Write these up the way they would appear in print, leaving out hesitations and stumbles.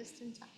just in time.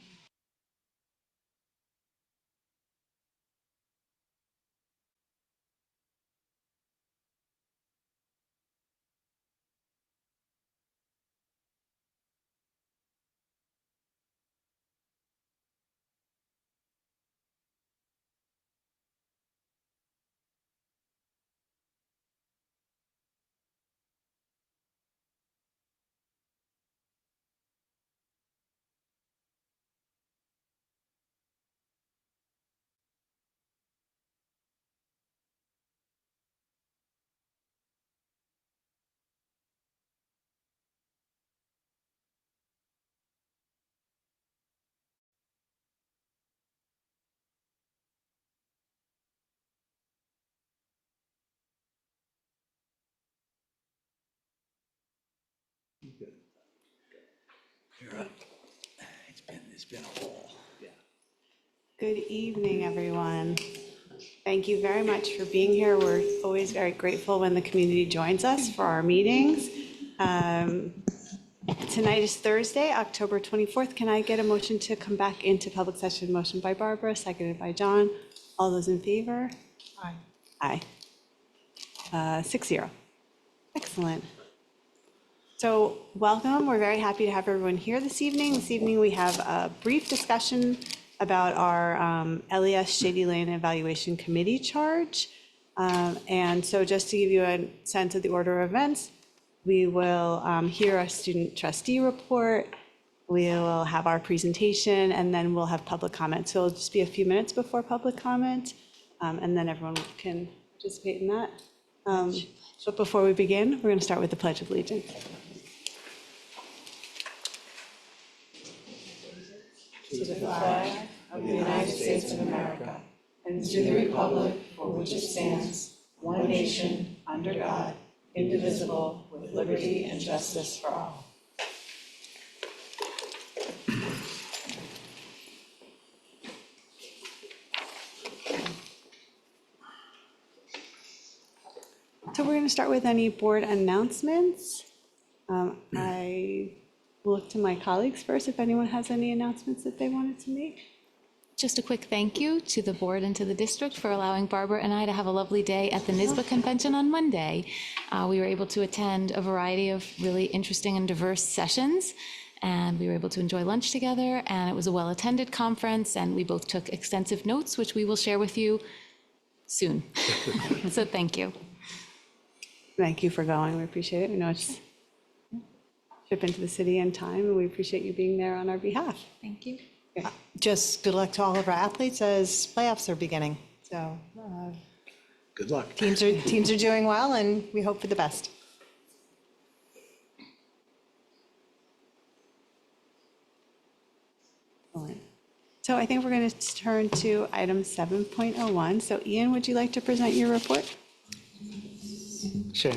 You're up. It's been a while. Yeah. Good evening, everyone. Thank you very much for being here. We're always very grateful when the community joins us for our meetings. Tonight is Thursday, October 24th. Can I get a motion to come back into public session? Motion by Barbara, seconded by John. All those in favor? Aye. Aye. 6-0. Excellent. So welcome. We're very happy to have everyone here this evening. This evening we have a brief discussion about our LES Shady Lane Evaluation Committee charge. And so just to give you a sense of the order of events, we will hear a student trustee report, we will have our presentation, and then we'll have public comment. So it'll just be a few minutes before public comment, and then everyone can participate in that. But before we begin, we're going to start with the Pledge of Allegiance. To the flag of the United States of America, and to the republic for which it stands, one nation, under God, indivisible, with liberty and justice for all. So we're going to start with any board announcements. I will look to my colleagues first if anyone has any announcements that they wanted to make. Just a quick thank you to the board and to the district for allowing Barbara and I to have a lovely day at the NYSBA convention on Monday. We were able to attend a variety of really interesting and diverse sessions, and we were able to enjoy lunch together, and it was a well-attended conference, and we both took extensive notes, which we will share with you soon. So thank you. Thank you for going. We appreciate it. We know it's trip into the city in time, and we appreciate you being there on our behalf. Thank you. Just good luck to all of our athletes as playoffs are beginning. So Good luck. teams are doing well, and we hope for the best. Excellent. So I think we're going to turn to item 7.01. So Ian, would you like to present your report? Sure.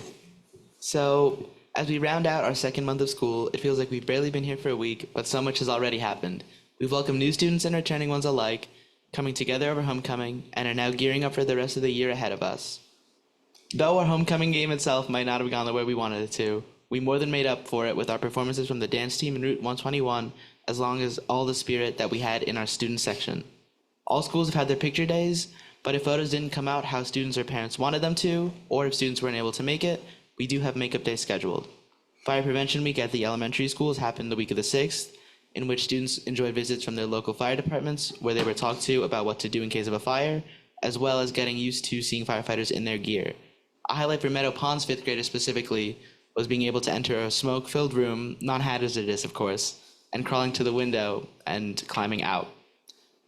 So as we round out our second month of school, it feels like we've barely been here for a week, but so much has already happened. We've welcomed new students and returning ones alike, coming together over homecoming, and are now gearing up for the rest of the year ahead of us. Though our homecoming game itself might not have gone the way we wanted it to, we more than made up for it with our performances from the dance team in Route 121, as long as all the spirit that we had in our student section. All schools have had their picture days, but if photos didn't come out how students or parents wanted them to, or if students weren't able to make it, we do have makeup day scheduled. Fire Prevention Week at the elementary schools happened the week of the 6th, in which students enjoyed visits from their local fire departments, where they were talked to about what to do in case of a fire, as well as getting used to seeing firefighters in their gear. A highlight for Meadow Pond's 5th graders specifically was being able to enter a smoke-filled room, non-hazardous of course, and crawling to the window and climbing out.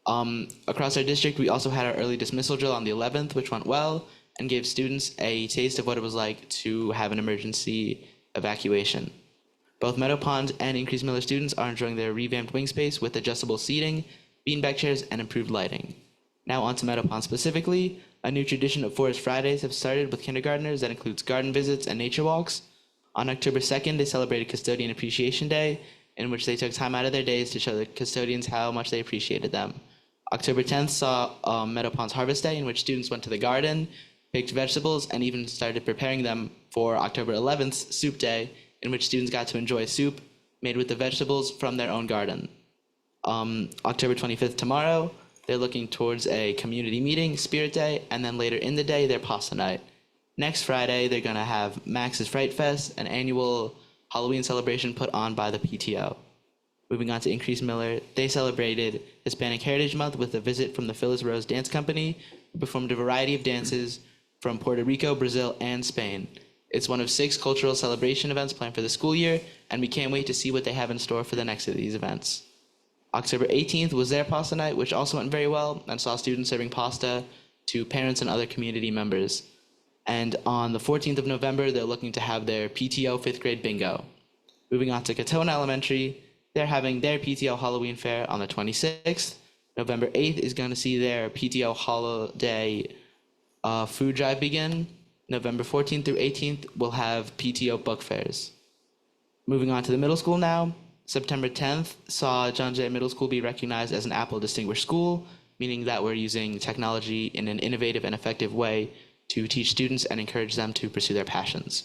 Across our district, we also had our early dismissal drill on the 11th, which went well, and gave students a taste of what it was like to have an emergency evacuation. Both Meadow Pond and Increase Miller students are enjoying their revamped wing space with adjustable seating, beanbag chairs, and improved lighting. Now on to Meadow Pond specifically, a new tradition of Forest Fridays have started with kindergartners that includes garden visits and nature walks. On October 2nd, they celebrated Custodian Appreciation Day, in which they took time out of their days to show the custodians how much they appreciated them. October 10th saw Meadow Pond's Harvest Day, in which students went to the garden, picked vegetables, and even started preparing them for October 11th's Soup Day, in which students got to enjoy soup made with the vegetables from their own garden. October 25th, tomorrow, they're looking towards a community meeting, Spirit Day, and then later in the day, their pasta night. Next Friday, they're going to have Max's Fright Fest, an annual Halloween celebration put on by the PTO. Moving on to Increase Miller, they celebrated Hispanic Heritage Month with a visit from the Phyllis Rose Dance Company, who performed a variety of dances from Puerto Rico, Brazil, and Spain. It's one of 6 cultural celebration events planned for the school year, and we can't wait to see what they have in store for the next of these events. October 18th was their pasta night, which also went very well and saw students serving pasta to parents and other community members. And on the 14th of November, they're looking to have their PTO 5th grade bingo. Moving on to Katona Elementary, they're having their PTO Halloween fair on the 26th. November 8th is going to see their PTO holiday food drive begin. November 14th through 18th, we'll have PTO book fairs. Moving on to the middle school now. September 10th saw John Jay Middle School be recognized as an Apple Distinguished School, meaning that we're using technology in an innovative and effective way to teach students and encourage them to pursue their passions.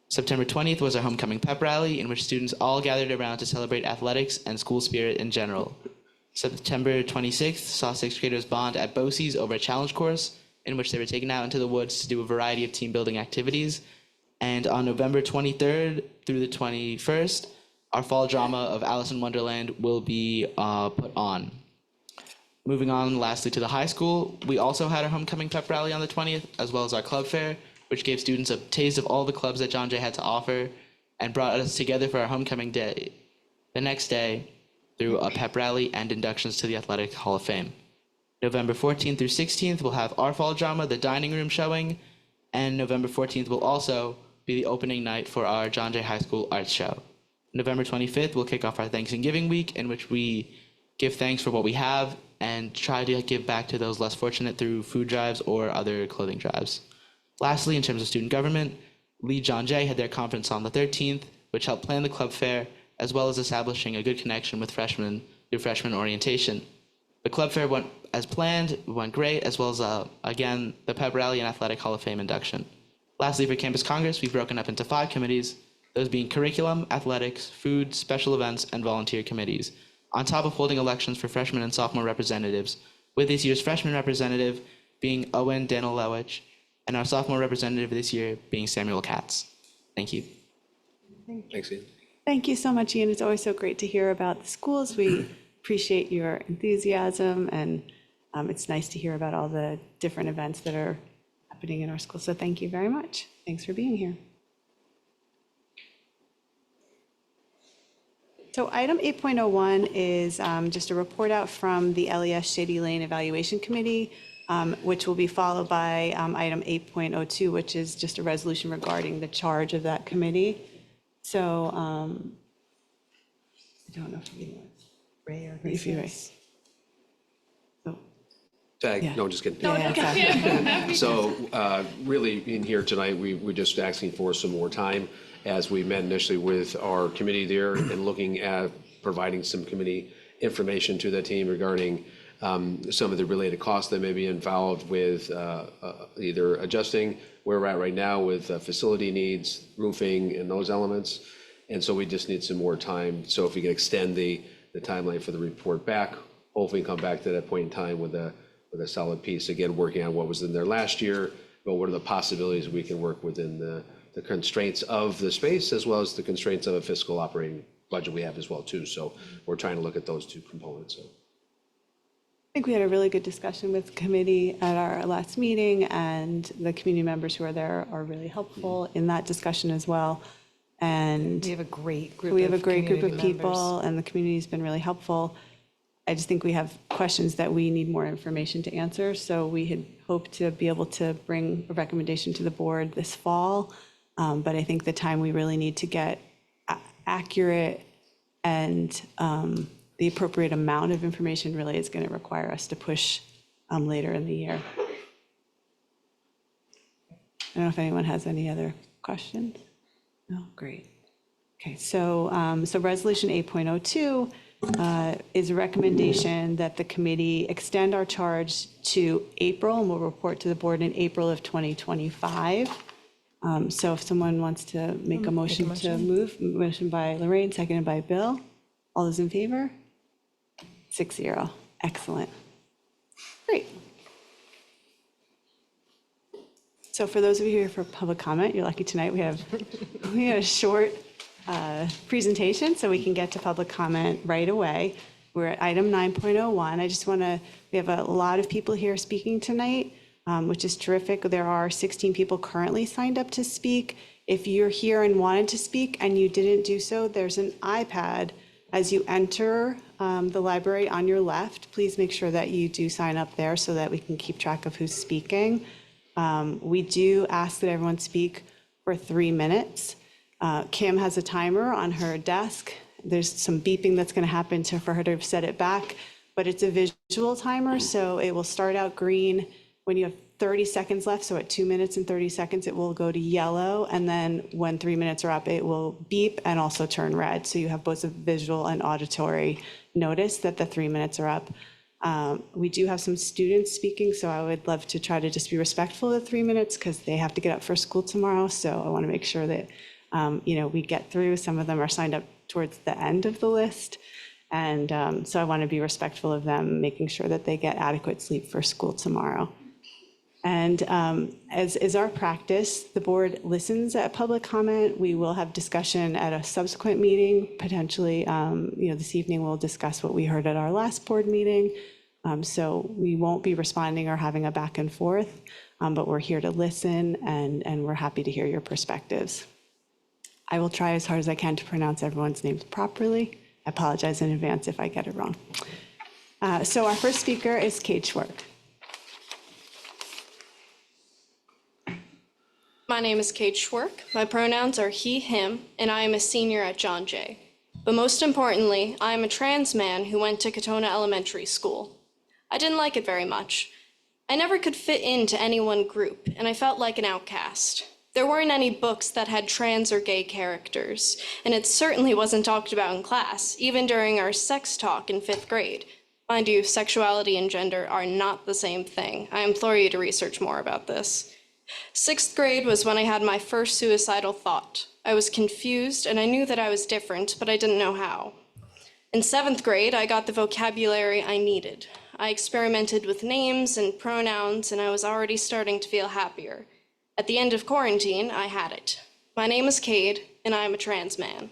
September 20th was our homecoming pep rally, in which students all gathered around to celebrate athletics and school spirit in general. September 26th saw 6th graders bond at BOCES over a challenge course, in which they were taken out into the woods to do a variety of team building activities. And on November 23rd through the 21st, our fall drama of Alice in Wonderland will be put on. Moving on lastly to the high school, we also had our homecoming pep rally on the 20th, as well as our club fair, which gave students a taste of all the clubs that John Jay had to offer and brought us together for our homecoming day. The next day, through a pep rally and inductions to the Athletic Hall of Fame. November 14th through 16th, we'll have our fall drama, The Dining Room showing, and November 14th will also be the opening night for our John Jay High School Arts Show. November 25th, we'll kick off our Thanksgiving week, in which we give thanks for what we have and try to give back to those less fortunate through food drives or other clothing drives. Lastly, in terms of student government, Lee John Jay had their conference on the 13th, which helped plan the club fair, as well as establishing a good connection with freshmen through freshman orientation. The club fair went as planned, went great, as well as, again, the pep rally and Athletic Hall of Fame induction. Lastly, for Campus Congress, we've broken up into 5 committees, those being curriculum, athletics, food, special events, and volunteer committees, on top of holding elections for freshman and sophomore representatives, with this year's freshman representative being Owen Danilowicz, and our sophomore representative this year being Samuel Katz. Thank you. Thanks, Ian. Thank you so much, Ian. It's always so great to hear about the schools. We appreciate your enthusiasm, and it's nice to hear about all the different events that are happening in our school. So thank you very much. Thanks for being here. So item 8.01 is just a report out from the LES Shady Lane Evaluation Committee, which will be followed by item 8.02, which is just a resolution regarding the charge of that committee. So I don't know if anyone. Ray or If you Grace. So, No, just kidding. yeah, So really, in here tonight, we're just asking for some more time, as we met initially with our committee there and looking at providing some committee information to the team regarding some of the related costs that may be involved with either adjusting where we're at right now with facility needs, roofing, and those elements. And so we just need some more time. So if we can extend the timeline for the report back, hopefully come back to that point in time with a solid piece. Again, working on what was in there last year, but what are the possibilities we can work within the constraints of the space, as well as the constraints of a fiscal operating budget we have as well too. So we're trying to look at those 2 components. So. I think we had a really good discussion with the committee at our last meeting, and the community members who are there are really helpful in that discussion as well. And We have a great group. we have a great group of community people, members. and the community's been really helpful. I just think we have questions that we need more information to answer. So we had hoped to be able to bring a recommendation to the board this fall. But I think the time we really need to get accurate and the appropriate amount of information really is going to require us to push later in the year. I don't know if anyone has any other questions. No, great. Okay, so resolution 8.02 is a recommendation that the committee extend our charge to April, and we'll report to the board in April of 2025. So if someone wants to make a motion to move, motion by Lorraine, seconded by Bill. All those in favor? 6-0. Excellent. Great. So for those of you here for public comment, you're lucky tonight. We had a short presentation, so we can get to public comment right away. We're at item 9.01. We have a lot of people here speaking tonight, which is terrific. There are 16 people currently signed up to speak. If you're here and wanted to speak and you didn't do so, there's an iPad as you enter the library on your left. Please make sure that you do sign up there so that we can keep track of who's speaking. We do ask that everyone speak for 3 minutes. Kim has a timer on her desk. There's some beeping that's going to happen for her to set it back, but it's a visual timer, so it will start out green when you have 30 seconds left. So at 2 minutes and 30 seconds, it will go to yellow, and then when 3 minutes are up, it will beep and also turn red. So you have both a visual and auditory notice that the 3 minutes are up. We do have some students speaking, so I would love to try to just be respectful of the 3 minutes because they have to get up for school tomorrow. So I want to make sure that we get through. Some of them are signed up towards the end of the list. And so I want to be respectful of them, making sure that they get adequate sleep for school tomorrow. And as is our practice, the board listens at public comment. We will have discussion at a subsequent meeting. Potentially, this evening we'll discuss what we heard at our last board meeting. So we won't be responding or having a back and forth, but we're here to listen and we're happy to hear your perspectives. I will try as hard as I can to pronounce everyone's names properly. I apologize in advance if I get it wrong. So our first speaker is Kate Schwerk. My name is Kate Schwerk. My pronouns are he, him, and I am a senior at John Jay. But most importantly, I am a trans man who went to Katona Elementary School. I didn't like it very much. I never could fit into any one group, and I felt like an outcast. There weren't any books that had trans or gay characters, and it certainly wasn't talked about in class, even during our sex talk in 5th grade. Mind you, sexuality and gender are not the same thing. I implore you to research more about this. 6th grade was when I had my first suicidal thought. I was confused, and I knew that I was different, but I didn't know how. In 7th grade, I got the vocabulary I needed. I experimented with names and pronouns, and I was already starting to feel happier. At the end of quarantine, I had it. My name is Cade, and I am a trans man.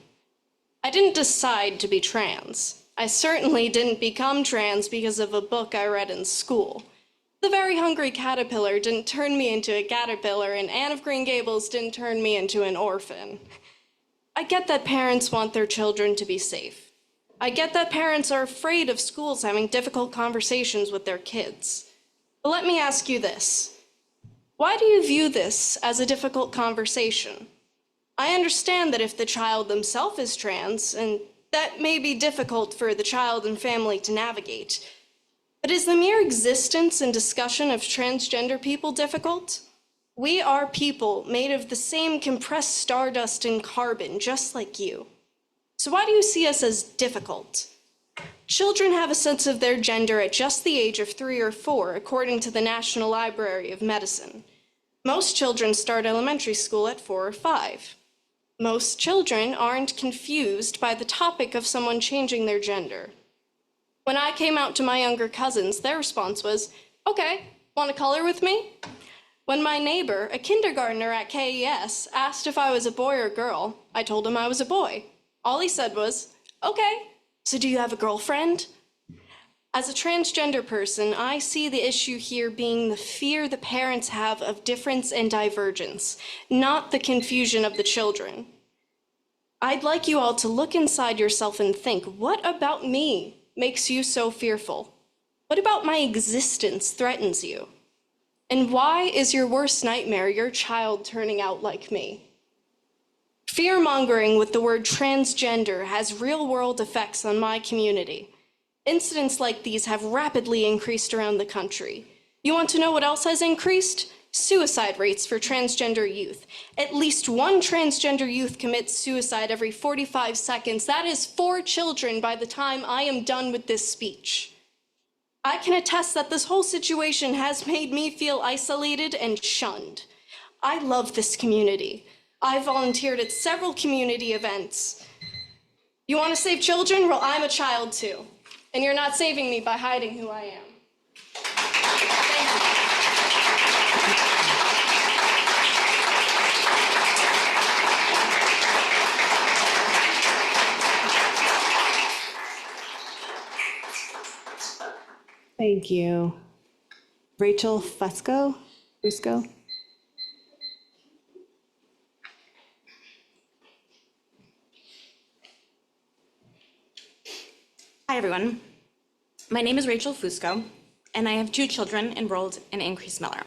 I didn't decide to be trans. I certainly didn't become trans because of a book I read in school. The Very Hungry Caterpillar didn't turn me into a caterpillar, and Anne of Green Gables didn't turn me into an orphan. I get that parents want their children to be safe. I get that parents are afraid of schools having difficult conversations with their kids. But let me ask you this. Why do you view this as a difficult conversation? I understand that if the child themselves is trans, and that may be difficult for the child and family to navigate, but is the mere existence and discussion of transgender people difficult? We are people made of the same compressed stardust and carbon, just like you. So why do you see us as difficult? Children have a sense of their gender at just the age of 3 or 4, according to the National Library of Medicine. Most children start elementary school at 4 or 5. Most children aren't confused by the topic of someone changing their gender. When I came out to my younger cousins, their response was, "Okay, want to color with me?" When my neighbor, a kindergartner at KES, asked if I was a boy or girl, I told him I was a boy. All he said was, "Okay, so do you have a girlfriend?" As a transgender person, I see the issue here being the fear the parents have of difference and divergence, not the confusion of the children. I'd like you all to look inside yourself and think, what about me makes you so fearful? What about my existence threatens you? And why is your worst nightmare your child turning out like me? Fear-mongering with the word transgender has real-world effects on my community. Incidents like these have rapidly increased around the country. You want to know what else has increased? Suicide rates for transgender youth. At least one transgender youth commits suicide every 45 seconds. That is 4 children by the time I am done with this speech. I can attest that this whole situation has made me feel isolated and shunned. I love this community. I volunteered at several community events. You want to save children? Well, I'm a child too. And you're not saving me by hiding who I am. Thank you. Thank you. Rachel Fusco? Hi, everyone. My name is Rachel Fusco, and I have 2 children enrolled in Increase Miller.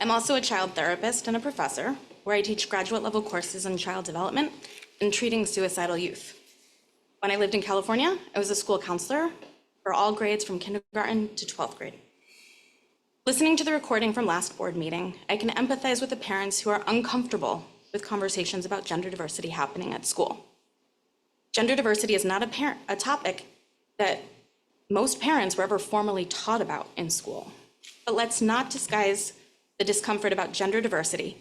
I'm also a child therapist and a professor, where I teach graduate level courses in child development and treating suicidal youth. When I lived in California, I was a school counselor for all grades from kindergarten to 12th grade. Listening to the recording from last board meeting, I can empathize with the parents who are uncomfortable with conversations about gender diversity happening at school. Gender diversity is not a topic that most parents were ever formally taught about in school. But let's not disguise the discomfort about gender diversity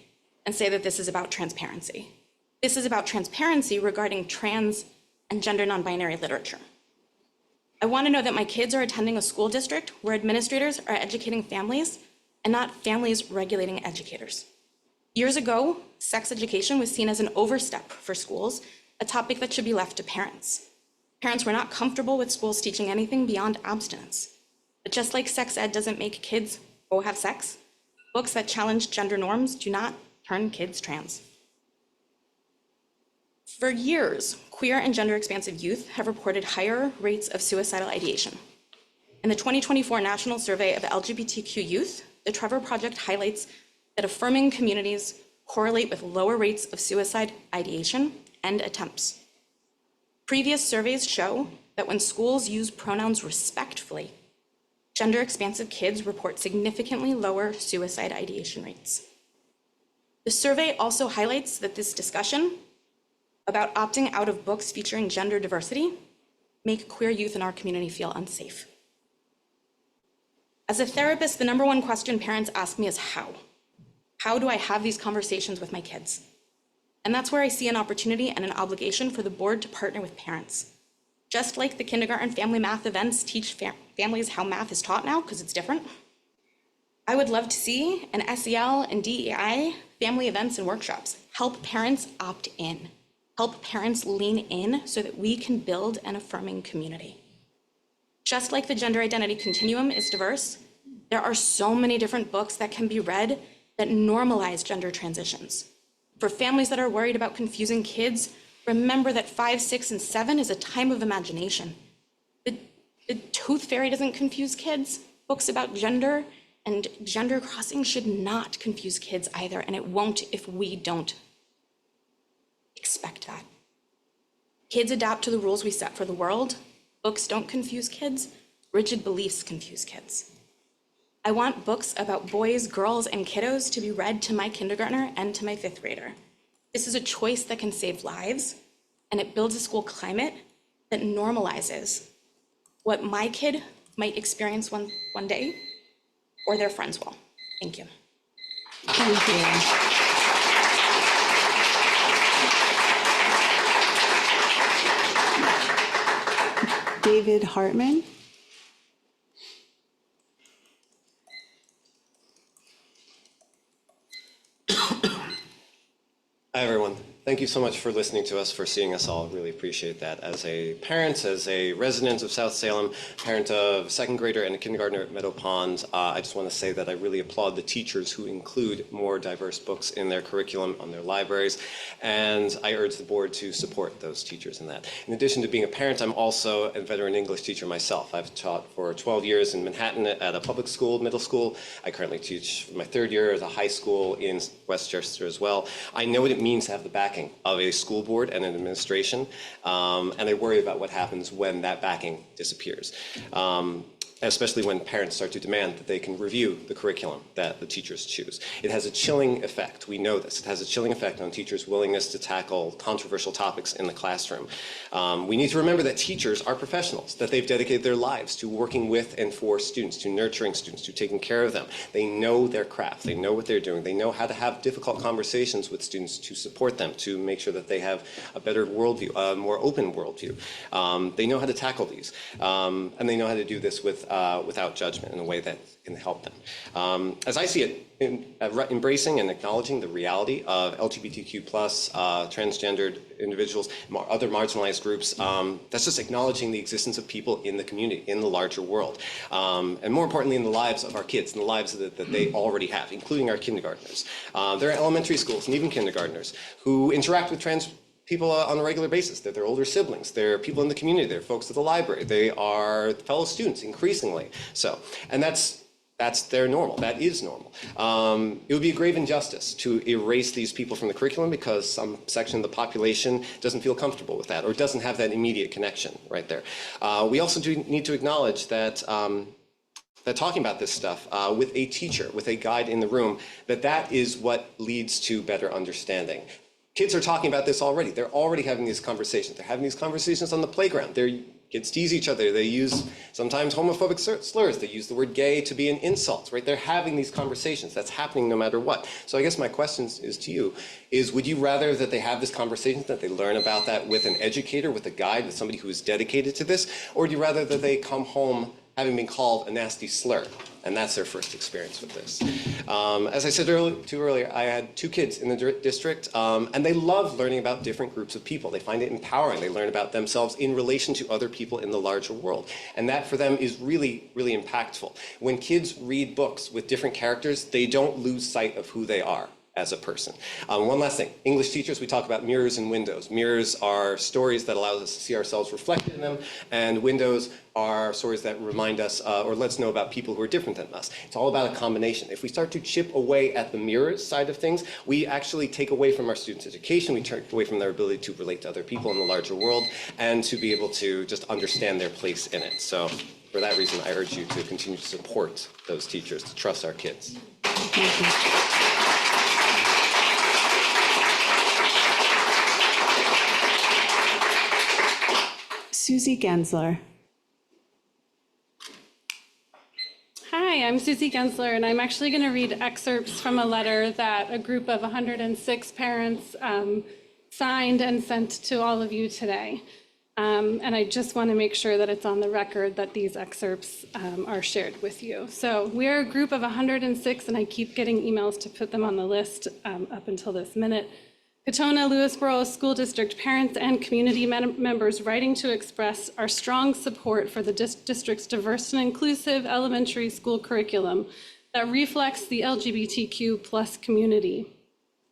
and say that this is about transparency. This is about transparency regarding trans and gender non-binary literature. I want to know that my kids are attending a school district where administrators are educating families and not families regulating educators. Years ago, sex education was seen as an overstep for schools, a topic that should be left to parents. Parents were not comfortable with schools teaching anything beyond abstinence. But just like sex ed doesn't make kids go have sex, books that challenge gender norms do not turn kids trans. For years, queer and gender expansive youth have reported higher rates of suicidal ideation. In the 2024 National Survey of LGBTQ Youth, the Trevor Project highlights that affirming communities correlate with lower rates of suicide ideation and attempts. Previous surveys show that when schools use pronouns respectfully, gender expansive kids report significantly lower suicide ideation rates. The survey also highlights that this discussion about opting out of books featuring gender diversity make queer youth in our community feel unsafe. As a therapist, the number one question parents ask me is how? How do I have these conversations with my kids? And that's where I see an opportunity and an obligation for the board to partner with parents. Just like the kindergarten family math events teach families how math is taught now, because it's different, I would love to see an SEL and DEI family events and workshops help parents opt in, help parents lean in so that we can build an affirming community. Just like the gender identity continuum is diverse, there are so many different books that can be read that normalize gender transitions. For families that are worried about confusing kids, remember that 5, 6, and 7 is a time of imagination. The Tooth Fairy doesn't confuse kids. Books about gender and gender crossing should not confuse kids either, and it won't if we don't expect that. Kids adapt to the rules we set for the world. Books don't confuse kids. Rigid beliefs confuse kids. I want books about boys, girls, and kiddos to be read to my kindergartner and to my 5th grader. This is a choice that can save lives, and it builds a school climate that normalizes what my kid might experience one day, or their friends will. Thank you. Thank you. David Hartman. Hi, everyone. Thank you so much for listening to us, for seeing us all. Really appreciate that. As a parent, as a resident of South Salem, parent of a 2nd grader and a kindergartner at Meadow Pond, I just want to say that I really applaud the teachers who include more diverse books in their curriculum, on their libraries, and I urge the board to support those teachers in that. In addition to being a parent, I'm also a veteran English teacher myself. I've taught for 12 years in Manhattan at a public school, middle school. I currently teach my 3rd year at a high school in Westchester as well. I know what it means to have the backing of a school board and an administration, and I worry about what happens when that backing disappears. especially when parents start to demand that they can review the curriculum that the teachers choose. It has a chilling effect. We know this. It has a chilling effect on teachers' willingness to tackle controversial topics in the classroom. We need to remember that teachers are professionals, that they've dedicated their lives to working with and for students, to nurturing students, to taking care of them. They know their craft. They know what they're doing. They know how to have difficult conversations with students to support them, to make sure that they have a better worldview, a more open worldview. They know how to tackle these, and they know how to do this without judgment in a way that can help them. As I see it, embracing and acknowledging the reality of LGBTQ+, transgendered individuals, other marginalized groups, that's just acknowledging the existence of people in the community, in the larger world. And more importantly, in the lives of our kids, in the lives that they already have, including our kindergartners. There are elementary schools and even kindergartners who interact with trans people on a regular basis. They're their older siblings. They're people in the community. They're folks at the library. They are fellow students, increasingly so. And that's their normal. That is normal. It would be a grave injustice to erase these people from the curriculum because some section of the population doesn't feel comfortable with that or doesn't have that immediate connection right there. We also do need to acknowledge that talking about this stuff with a teacher, with a guide in the room, that is what leads to better understanding. Kids are talking about this already. They're already having these conversations. They're having these conversations on the playground. Kids tease each other. They use sometimes homophobic slurs. They use the word gay to be an insult, right? They're having these conversations. That's happening no matter what. So I guess my question is to you, would you rather that they have this conversation, that they learn about that with an educator, with a guide, with somebody who is dedicated to this, or would you rather that they come home having been called a nasty slur? And that's their first experience with this. As I said earlier, I had 2 kids in the district, and they love learning about different groups of people. They find it empowering. They learn about themselves in relation to other people in the larger world. And that for them is really, really impactful. When kids read books with different characters, they don't lose sight of who they are as a person. One last thing, English teachers, we talk about mirrors and windows. Mirrors are stories that allow us to see ourselves reflected in them, and windows are stories that remind us or let us know about people who are different than us. It's all about a combination. If we start to chip away at the mirrors side of things, we actually take away from our students' education, we take away from their ability to relate to other people in the larger world, and to be able to just understand their place in it. So for that reason, I urge you to continue to support those teachers, to trust our kids. Thank you. Susie Gensler. Hi, I'm Susie Gensler, and I'm actually going to read excerpts from a letter that a group of 106 parents signed and sent to all of you today. And I just want to make sure that it's on the record that these excerpts are shared with you. So we're a group of 106, and I keep getting emails to put them on the list up until this minute. Katona Lewisboro School District parents and community members writing to express our strong support for the district's diverse and inclusive elementary school curriculum that reflects the LGBTQ+ community.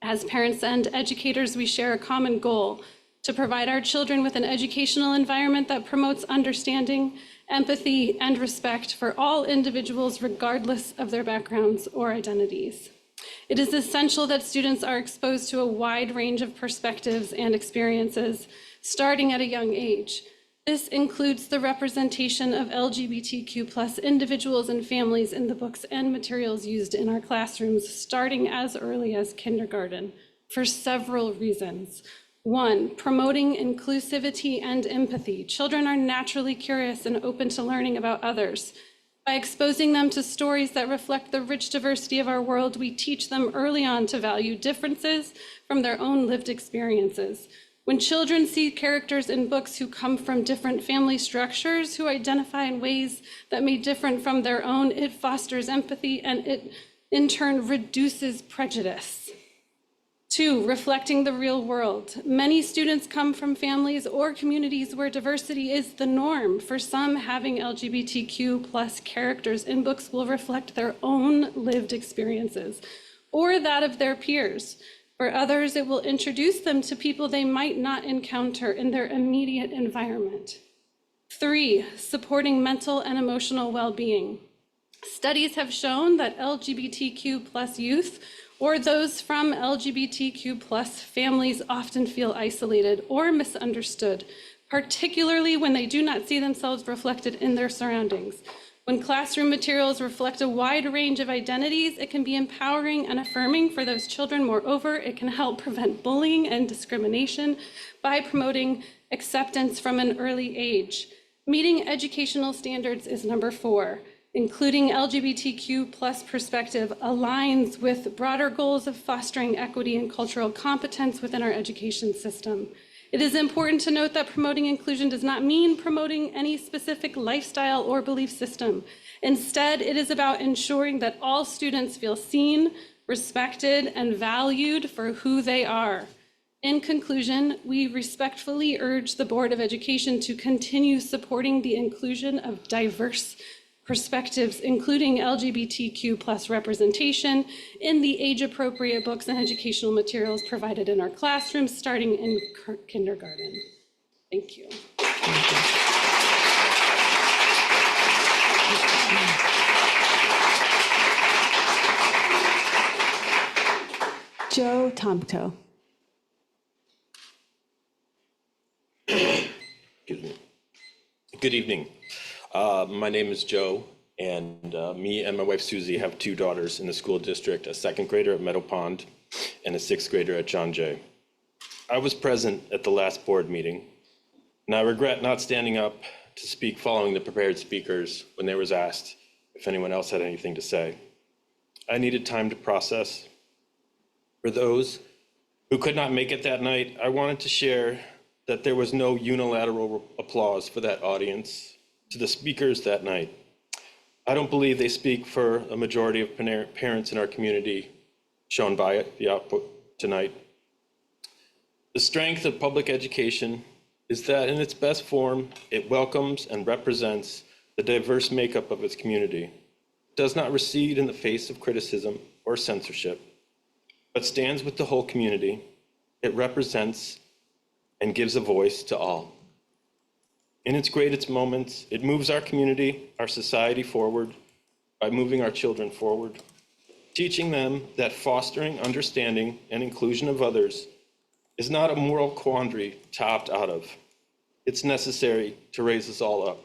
As parents and educators, we share a common goal to provide our children with an educational environment that promotes understanding, empathy, and respect for all individuals regardless of their backgrounds or identities. It is essential that students are exposed to a wide range of perspectives and experiences, starting at a young age. This includes the representation of LGBTQ+ individuals and families in the books and materials used in our classrooms, starting as early as kindergarten, for several reasons. 1, promoting inclusivity and empathy. Children are naturally curious and open to learning about others. By exposing them to stories that reflect the rich diversity of our world, we teach them early on to value differences from their own lived experiences. When children see characters in books who come from different family structures, who identify in ways that may differ from their own, it fosters empathy and it in turn reduces prejudice. 2, reflecting the real world. Many students come from families or communities where diversity is the norm. For some, having LGBTQ+ characters in books will reflect their own lived experiences or that of their peers. For others, it will introduce them to people they might not encounter in their immediate environment. 3, supporting mental and emotional well-being. Studies have shown that LGBTQ+ youth or those from LGBTQ+ families often feel isolated or misunderstood, particularly when they do not see themselves reflected in their surroundings. When classroom materials reflect a wide range of identities, it can be empowering and affirming for those children. Moreover, it can help prevent bullying and discrimination by promoting acceptance from an early age. Meeting educational standards is number 4. Including LGBTQ plus perspective aligns with broader goals of fostering equity and cultural competence within our education system. It is important to note that promoting inclusion does not mean promoting any specific lifestyle or belief system. Instead, it is about ensuring that all students feel seen, respected, and valued for who they are. In conclusion, we respectfully urge the Board of Education to continue supporting the inclusion of diverse perspectives, including LGBTQ plus representation in the age-appropriate books and educational materials provided in our classrooms, starting in kindergarten. Thank you. Joe Tomko. Excuse me. Good evening. My name is Joe, and me and my wife Susie have 2 daughters in the school district, a 2nd grader at Meadow Pond and a 6th grader at John Jay. I was present at the last board meeting, and I regret not standing up to speak following the prepared speakers when they was asked if anyone else had anything to say. I needed time to process. For those who could not make it that night, I wanted to share that there was no unilateral applause for that audience to the speakers that night. I don't believe they speak for a majority of parents in our community, shown by the output tonight. The strength of public education is that in its best form, it welcomes and represents the diverse makeup of its community. It does not recede in the face of criticism or censorship, but stands with the whole community. It represents and gives a voice to all. In its greatest moments, it moves our community, our society forward by moving our children forward, teaching them that fostering understanding and inclusion of others is not a moral quandary to opt out of. It's necessary to raise us all up.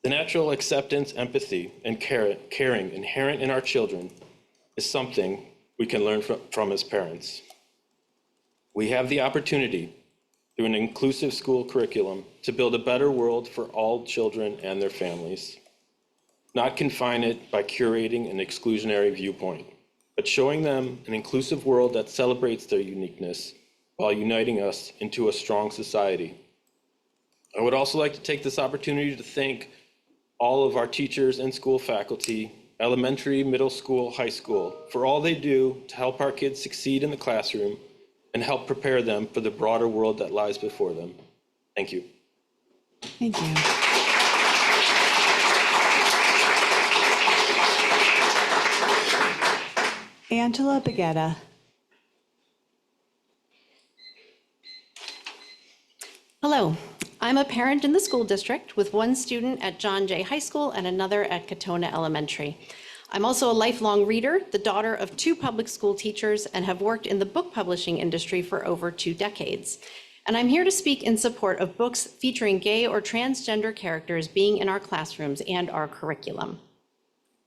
The natural acceptance, empathy, and caring inherent in our children is something we can learn from as parents. We have the opportunity through an inclusive school curriculum to build a better world for all children and their families. Not confine it by curating an exclusionary viewpoint, but showing them an inclusive world that celebrates their uniqueness while uniting us into a strong society. I would also like to take this opportunity to thank all of our teachers and school faculty, elementary, middle school, high school, for all they do to help our kids succeed in the classroom and help prepare them for the broader world that lies before them. Thank you. Thank you. Angela Baguetta. Hello, I'm a parent in the school district with one student at John Jay High School and another at Katona Elementary. I'm also a lifelong reader, the daughter of 2 public school teachers, and have worked in the book publishing industry for over 2 decades. And I'm here to speak in support of books featuring gay or transgender characters being in our classrooms and our curriculum.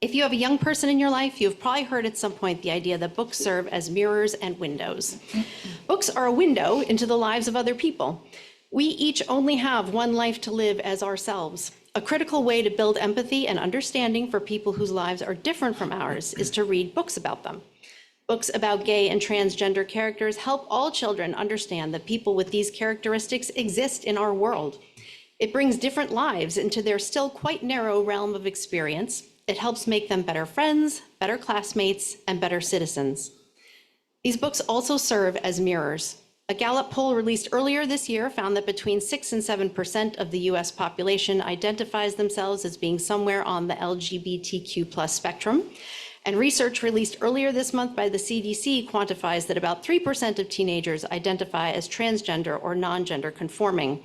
If you have a young person in your life, you've probably heard at some point the idea that books serve as mirrors and windows. Books are a window into the lives of other people. We each only have one life to live as ourselves. A critical way to build empathy and understanding for people whose lives are different from ours is to read books about them. Books about gay and transgender characters help all children understand that people with these characteristics exist in our world. It brings different lives into their still quite narrow realm of experience. It helps make them better friends, better classmates, and better citizens. These books also serve as mirrors. A Gallup poll released earlier this year found that between 6 and 7% of the US population identifies themselves as being somewhere on the LGBTQ+ spectrum. And research released earlier this month by the CDC quantifies that about 3% of teenagers identify as transgender or non-gender conforming.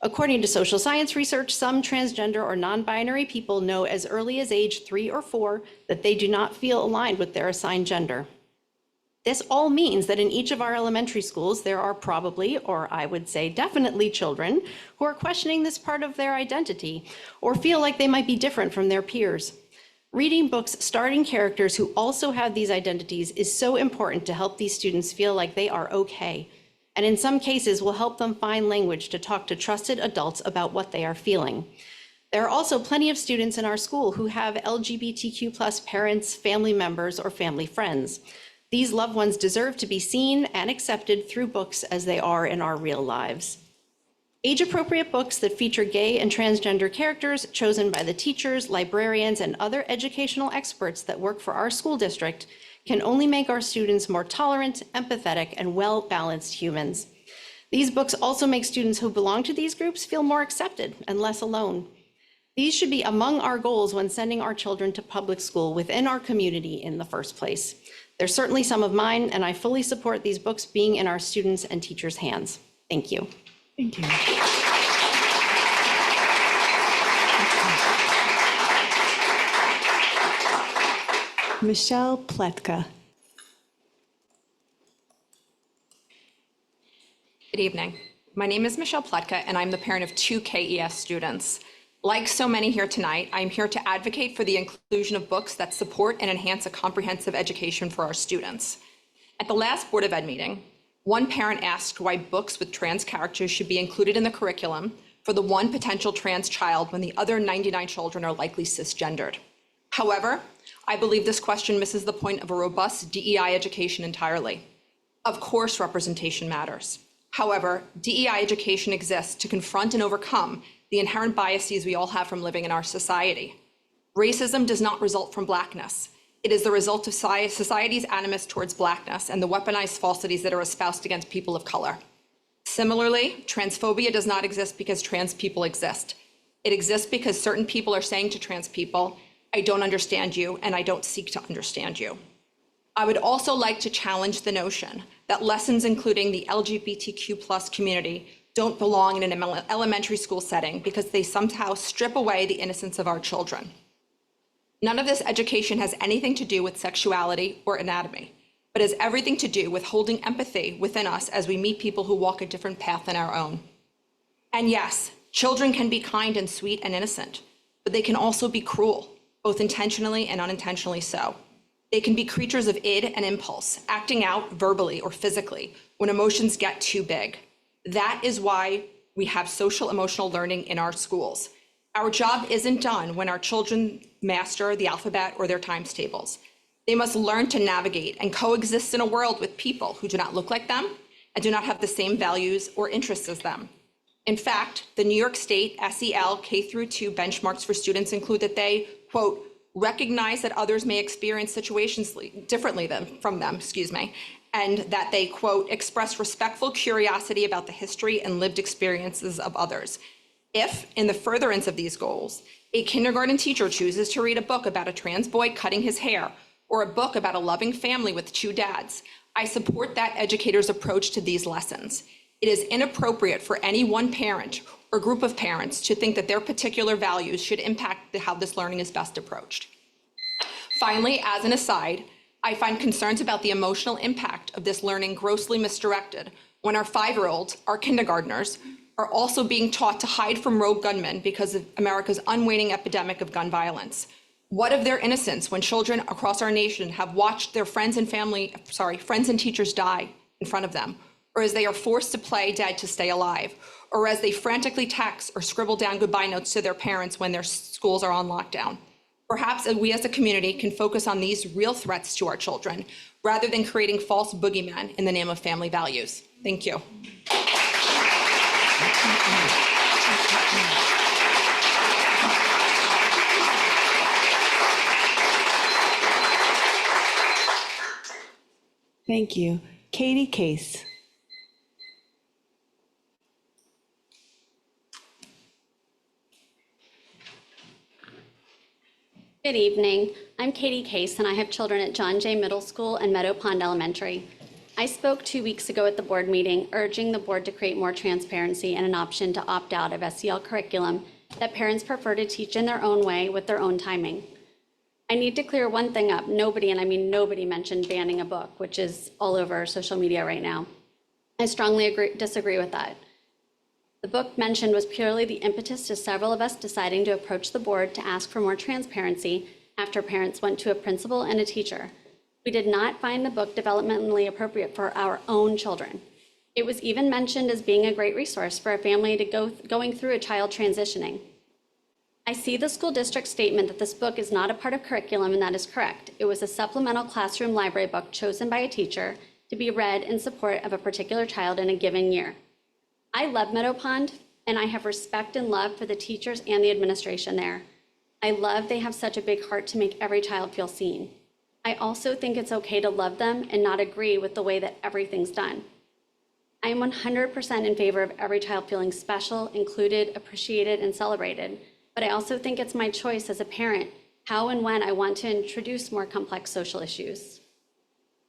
According to social science research, some transgender or non-binary people know as early as age 3 or 4 that they do not feel aligned with their assigned gender. This all means that in each of our elementary schools, there are probably, or I would say definitely, children who are questioning this part of their identity or feel like they might be different from their peers. Reading books starring characters who also have these identities is so important to help these students feel like they are okay, and in some cases will help them find language to talk to trusted adults about what they are feeling. There are also plenty of students in our school who have LGBTQ+ parents, family members, or family friends. These loved ones deserve to be seen and accepted through books as they are in our real lives. Age-appropriate books that feature gay and transgender characters chosen by the teachers, librarians, and other educational experts that work for our school district can only make our students more tolerant, empathetic, and well-balanced humans. These books also make students who belong to these groups feel more accepted and less alone. These should be among our goals when sending our children to public school within our community in the first place. They're certainly some of mine, and I fully support these books being in our students' and teachers' hands. Thank you. Thank you. Michelle Pletka. Good evening. My name is Michelle Pletka, and I'm the parent of 2 KES students. Like so many here tonight, I'm here to advocate for the inclusion of books that support and enhance a comprehensive education for our students. At the last Board of Ed meeting, one parent asked why books with trans characters should be included in the curriculum for the one potential trans child when the other 99 children are likely cisgendered. However, I believe this question misses the point of a robust DEI education entirely. Of course, representation matters. However, DEI education exists to confront and overcome the inherent biases we all have from living in our society. Racism does not result from Blackness. It is the result of society's animus towards Blackness and the weaponized falsities that are espoused against people of color. Similarly, transphobia does not exist because trans people exist. It exists because certain people are saying to trans people, I don't understand you and I don't seek to understand you. I would also like to challenge the notion that lessons including the LGBTQ+ community don't belong in an elementary school setting because they somehow strip away the innocence of our children. None of this education has anything to do with sexuality or anatomy, but has everything to do with holding empathy within us as we meet people who walk a different path than our own. And yes, children can be kind and sweet and innocent, but they can also be cruel, both intentionally and unintentionally so. They can be creatures of id and impulse, acting out verbally or physically when emotions get too big. That is why we have social emotional learning in our schools. Our job isn't done when our children master the alphabet or their times tables. They must learn to navigate and coexist in a world with people who do not look like them and do not have the same values or interests as them. In fact, the New York State SEL K-2 benchmarks for students include that they, quote, recognize that others may experience situations differently from them, and that they, quote, express respectful curiosity about the history and lived experiences of others. If, in the furtherance of these goals, a kindergarten teacher chooses to read a book about a trans boy cutting his hair, or a book about a loving family with 2 dads, I support that educator's approach to these lessons. It is inappropriate for any one parent or group of parents to think that their particular values should impact how this learning is best approached. Finally, as an aside, I find concerns about the emotional impact of this learning grossly misdirected when our 5-year-olds, our kindergartners, are also being taught to hide from rogue gunmen because of America's unwaning epidemic of gun violence. What of their innocence when children across our nation have watched their friends and teachers die in front of them, or as they are forced to play dead to stay alive, or as they frantically text or scribble down goodbye notes to their parents when their schools are on lockdown? Perhaps we as a community can focus on these real threats to our children rather than creating false boogeymen in the name of family values. Thank you. Thank you. Katie Case. Good evening. I'm Katie Case, and I have children at John Jay Middle School and Meadow Pond Elementary. I spoke 2 weeks ago at the board meeting, urging the board to create more transparency and an option to opt out of SEL curriculum that parents prefer to teach in their own way with their own timing. I need to clear one thing up. Nobody, and I mean nobody, mentioned banning a book, which is all over social media right now. I strongly disagree with that. The book mentioned was purely the impetus to several of us deciding to approach the board to ask for more transparency after parents went to a principal and a teacher. We did not find the book developmentally appropriate for our own children. It was even mentioned as being a great resource for a family to going through a child transitioning. I see the school district statement that this book is not a part of curriculum, and that is correct. It was a supplemental classroom library book chosen by a teacher to be read in support of a particular child in a given year. I love Meadow Pond, and I have respect and love for the teachers and the administration there. I love they have such a big heart to make every child feel seen. I also think it's okay to love them and not agree with the way that everything's done. I am 100% in favor of every child feeling special, included, appreciated, and celebrated, but I also think it's my choice as a parent how and when I want to introduce more complex social issues.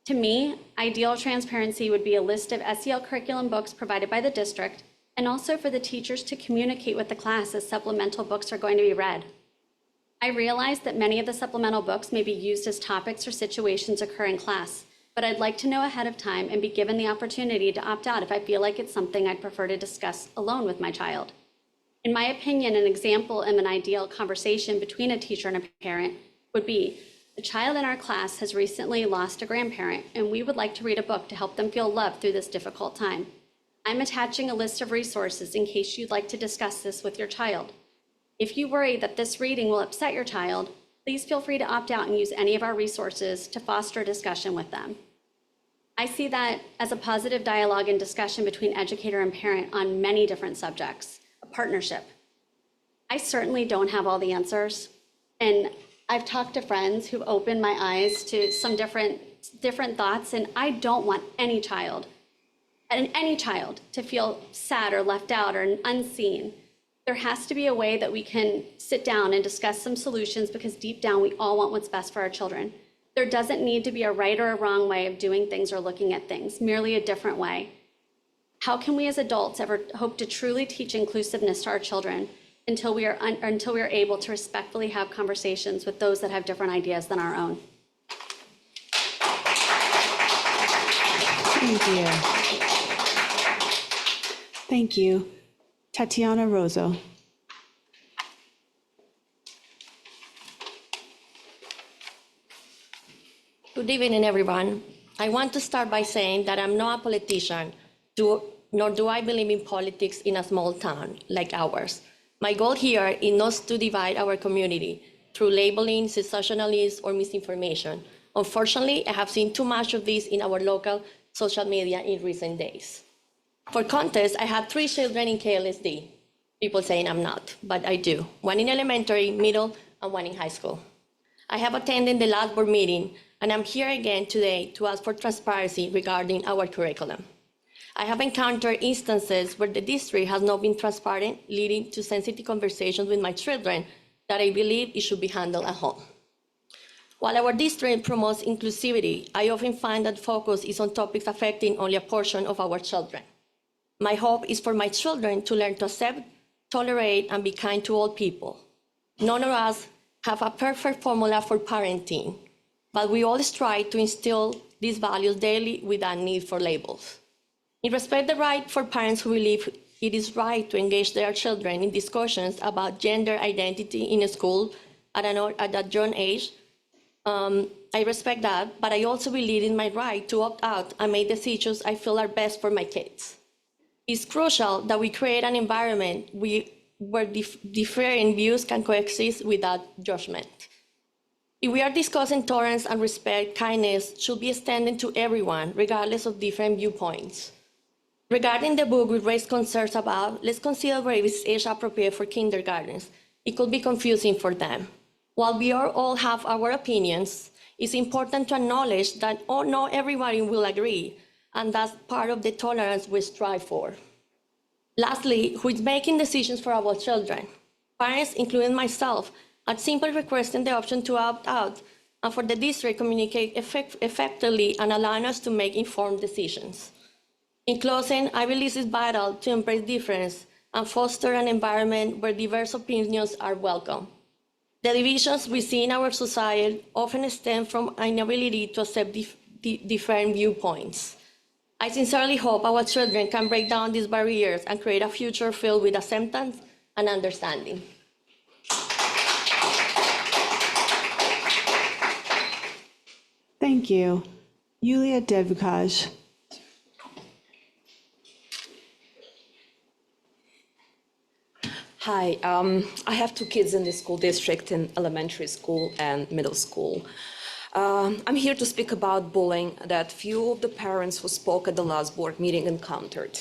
To me, ideal transparency would be a list of SEL curriculum books provided by the district, and also for the teachers to communicate with the class as supplemental books are going to be read. I realize that many of the supplemental books may be used as topics or situations occur in class, but I'd like to know ahead of time and be given the opportunity to opt out if I feel like it's something I'd prefer to discuss alone with my child. In my opinion, an example of an ideal conversation between a teacher and a parent would be, a child in our class has recently lost a grandparent, and we would like to read a book to help them feel loved through this difficult time. I'm attaching a list of resources in case you'd like to discuss this with your child. If you worry that this reading will upset your child, please feel free to opt out and use any of our resources to foster a discussion with them. I see that as a positive dialogue and discussion between educator and parent on many different subjects, a partnership. I certainly don't have all the answers, and I've talked to friends who've opened my eyes to some different thoughts, and I don't want any child to feel sad or left out or unseen. There has to be a way that we can sit down and discuss some solutions, because deep down we all want what's best for our children. There doesn't need to be a right or a wrong way of doing things or looking at things, merely a different way. How can we as adults ever hope to truly teach inclusiveness to our children until we are able to respectfully have conversations with those that have different ideas than our own? Thank you. Thank you. Tatiana Rozo. Good evening, everyone. I want to start by saying that I'm not a politician, nor do I believe in politics in a small town like ours. My goal here is not to divide our community through labeling, sensationalism, or misinformation. Unfortunately, I have seen too much of this in our local social media in recent days. For context, I have 3 children in KLSD. People saying I'm not, but I do. 1 in elementary, middle, and 1 in high school. I have attended the last board meeting, and I'm here again today to ask for transparency regarding our curriculum. I have encountered instances where the district has not been transparent, leading to sensitive conversations with my children that I believe it should be handled at home. While our district promotes inclusivity, I often find that focus is on topics affecting only a portion of our children. My hope is for my children to learn to accept, tolerate, and be kind to all people. None of us have a perfect formula for parenting, but we all strive to instill these values daily without need for labels. I respect the right for parents who believe it is right to engage their children in discussions about gender identity in a school at a young age. I respect that, but I also believe in my right to opt out and make decisions I feel are best for my kids. It's crucial that we create an environment where differing views can coexist without judgment. If we are discussing tolerance and respect, kindness should be extended to everyone, regardless of different viewpoints. Regarding the book we raised concerns about, let's consider where it is age appropriate for kindergartens. It could be confusing for them. While we all have our opinions, it's important to acknowledge that not everybody will agree, and that's part of the tolerance we strive for. Lastly, who is making decisions for our children? Parents, including myself, are simply requesting the option to opt out and for the district to communicate effectively and allowing us to make informed decisions. In closing, I believe it's vital to embrace difference and foster an environment where diverse opinions are welcome. The divisions we see in our society often stem from inability to accept different viewpoints. I sincerely hope our children can break down these barriers and create a future filled with acceptance and understanding. Thank you. Yulia Devukaj. Hi, I have two kids in the school district in elementary school and middle school. I'm here to speak about bullying that few of the parents who spoke at the last board meeting encountered.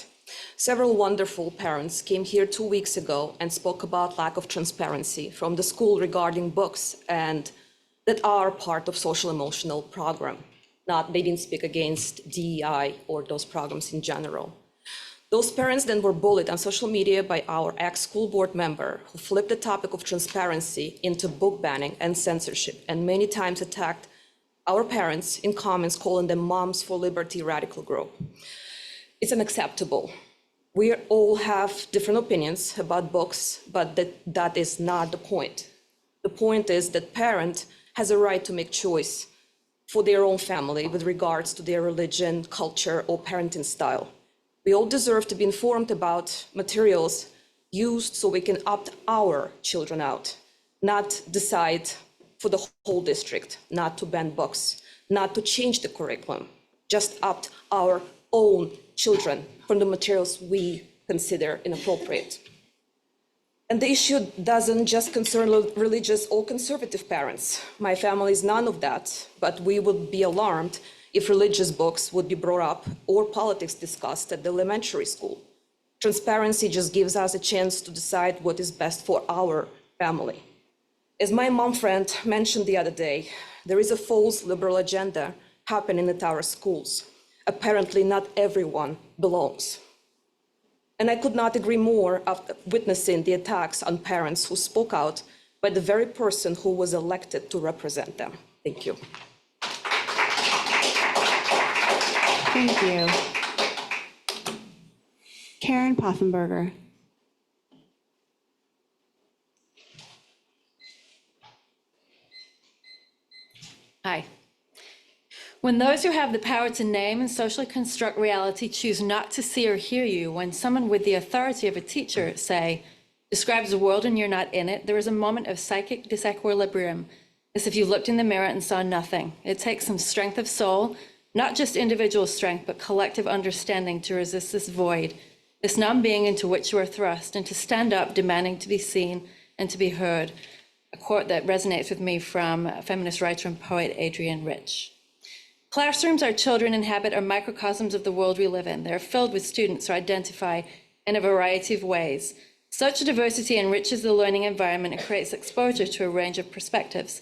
Several wonderful parents came here 2 weeks ago and spoke about lack of transparency from the school regarding books and that are part of social emotional program. They didn't speak against DEI or those programs in general. Those parents then were bullied on social media by our ex-school board member who flipped the topic of transparency into book banning and censorship and many times attacked our parents in comments calling them Moms for Liberty radical group. It's unacceptable. We all have different opinions about books, but that is not the point. The point is that parent has a right to make choice for their own family with regards to their religion, culture, or parenting style. We all deserve to be informed about materials used so we can opt our children out, not decide for the whole district, not to ban books, not to change the curriculum, just opt our own children from the materials we consider inappropriate. And the issue doesn't just concern religious or conservative parents. My family is none of that, but we would be alarmed if religious books would be brought up or politics discussed at the elementary school. Transparency just gives us a chance to decide what is best for our family. As my mom friend mentioned the other day, there is a false liberal agenda happening at our schools. Apparently not everyone belongs. And I could not agree more after witnessing the attacks on parents who spoke out by the very person who was elected to represent them. Thank you. Thank you. Karen Poffenberger. Hi. When those who have the power to name and socially construct reality choose not to see or hear you, when someone with the authority of a teacher, say, describes the world and you're not in it, there is a moment of psychic disequilibrium, as if you looked in the mirror and saw nothing. It takes some strength of soul, not just individual strength, but collective understanding to resist this void, this non-being into which you are thrust, and to stand up demanding to be seen and to be heard. A quote that resonates with me from feminist writer and poet Adrienne Rich. Classrooms our children inhabit are microcosms of the world we live in. They're filled with students who identify in a variety of ways. Such diversity enriches the learning environment and creates exposure to a range of perspectives.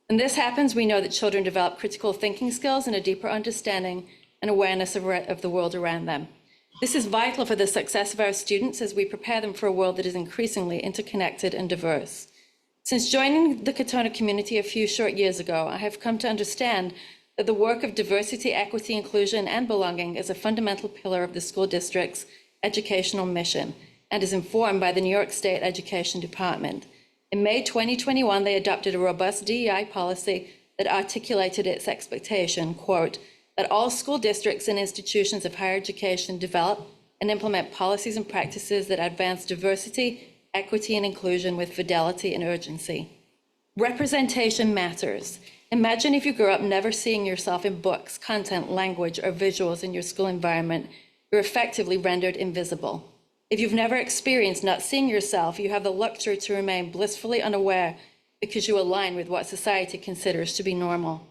When this happens, we know that children develop critical thinking skills and a deeper understanding and awareness of the world around them. This is vital for the success of our students as we prepare them for a world that is increasingly interconnected and diverse. Since joining the Katona community a few short years ago, I have come to understand that the work of diversity, equity, inclusion, and belonging is a fundamental pillar of the school district's educational mission and is informed by the New York State Education Department. In May 2021, they adopted a robust DEI policy that articulated its expectation, quote, that all school districts and institutions of higher education develop and implement policies and practices that advance diversity, equity, and inclusion with fidelity and urgency. Representation matters. Imagine if you grew up never seeing yourself in books, content, language, or visuals in your school environment. You're effectively rendered invisible. If you've never experienced not seeing yourself, you have the luxury to remain blissfully unaware because you align with what society considers to be normal.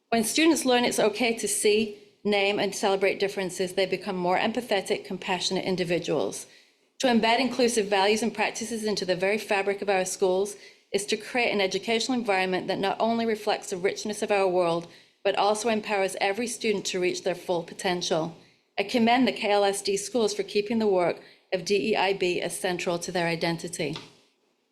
When students learn it's okay to see, name, and celebrate differences, they become more empathetic, compassionate individuals. To embed inclusive values and practices into the very fabric of our schools is to create an educational environment that not only reflects the richness of our world, but also empowers every student to reach their full potential. I commend the KLSD schools for keeping the work of DEIB as central to their identity.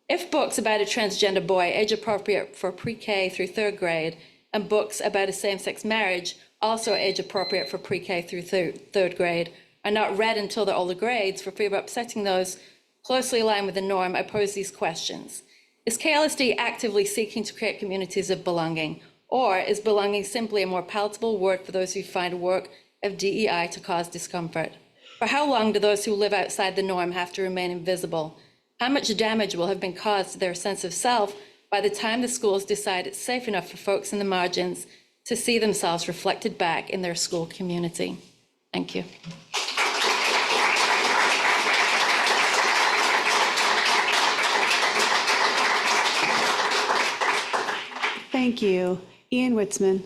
If books about a transgender boy, age appropriate for pre-K through third grade, and books about a same-sex marriage, also age appropriate for pre-K through third grade, are not read until the older grades for fear of upsetting those closely aligned with the norm, I pose these questions. Is KLSD actively seeking to create communities of belonging? Or is belonging simply a more palatable word for those who find work of DEI to cause discomfort? For how long do those who live outside the norm have to remain invisible? How much damage will have been caused to their sense of self by the time the schools decide it's safe enough for folks in the margins to see themselves reflected back in their school community? Thank you. Thank you. Ian Witzman.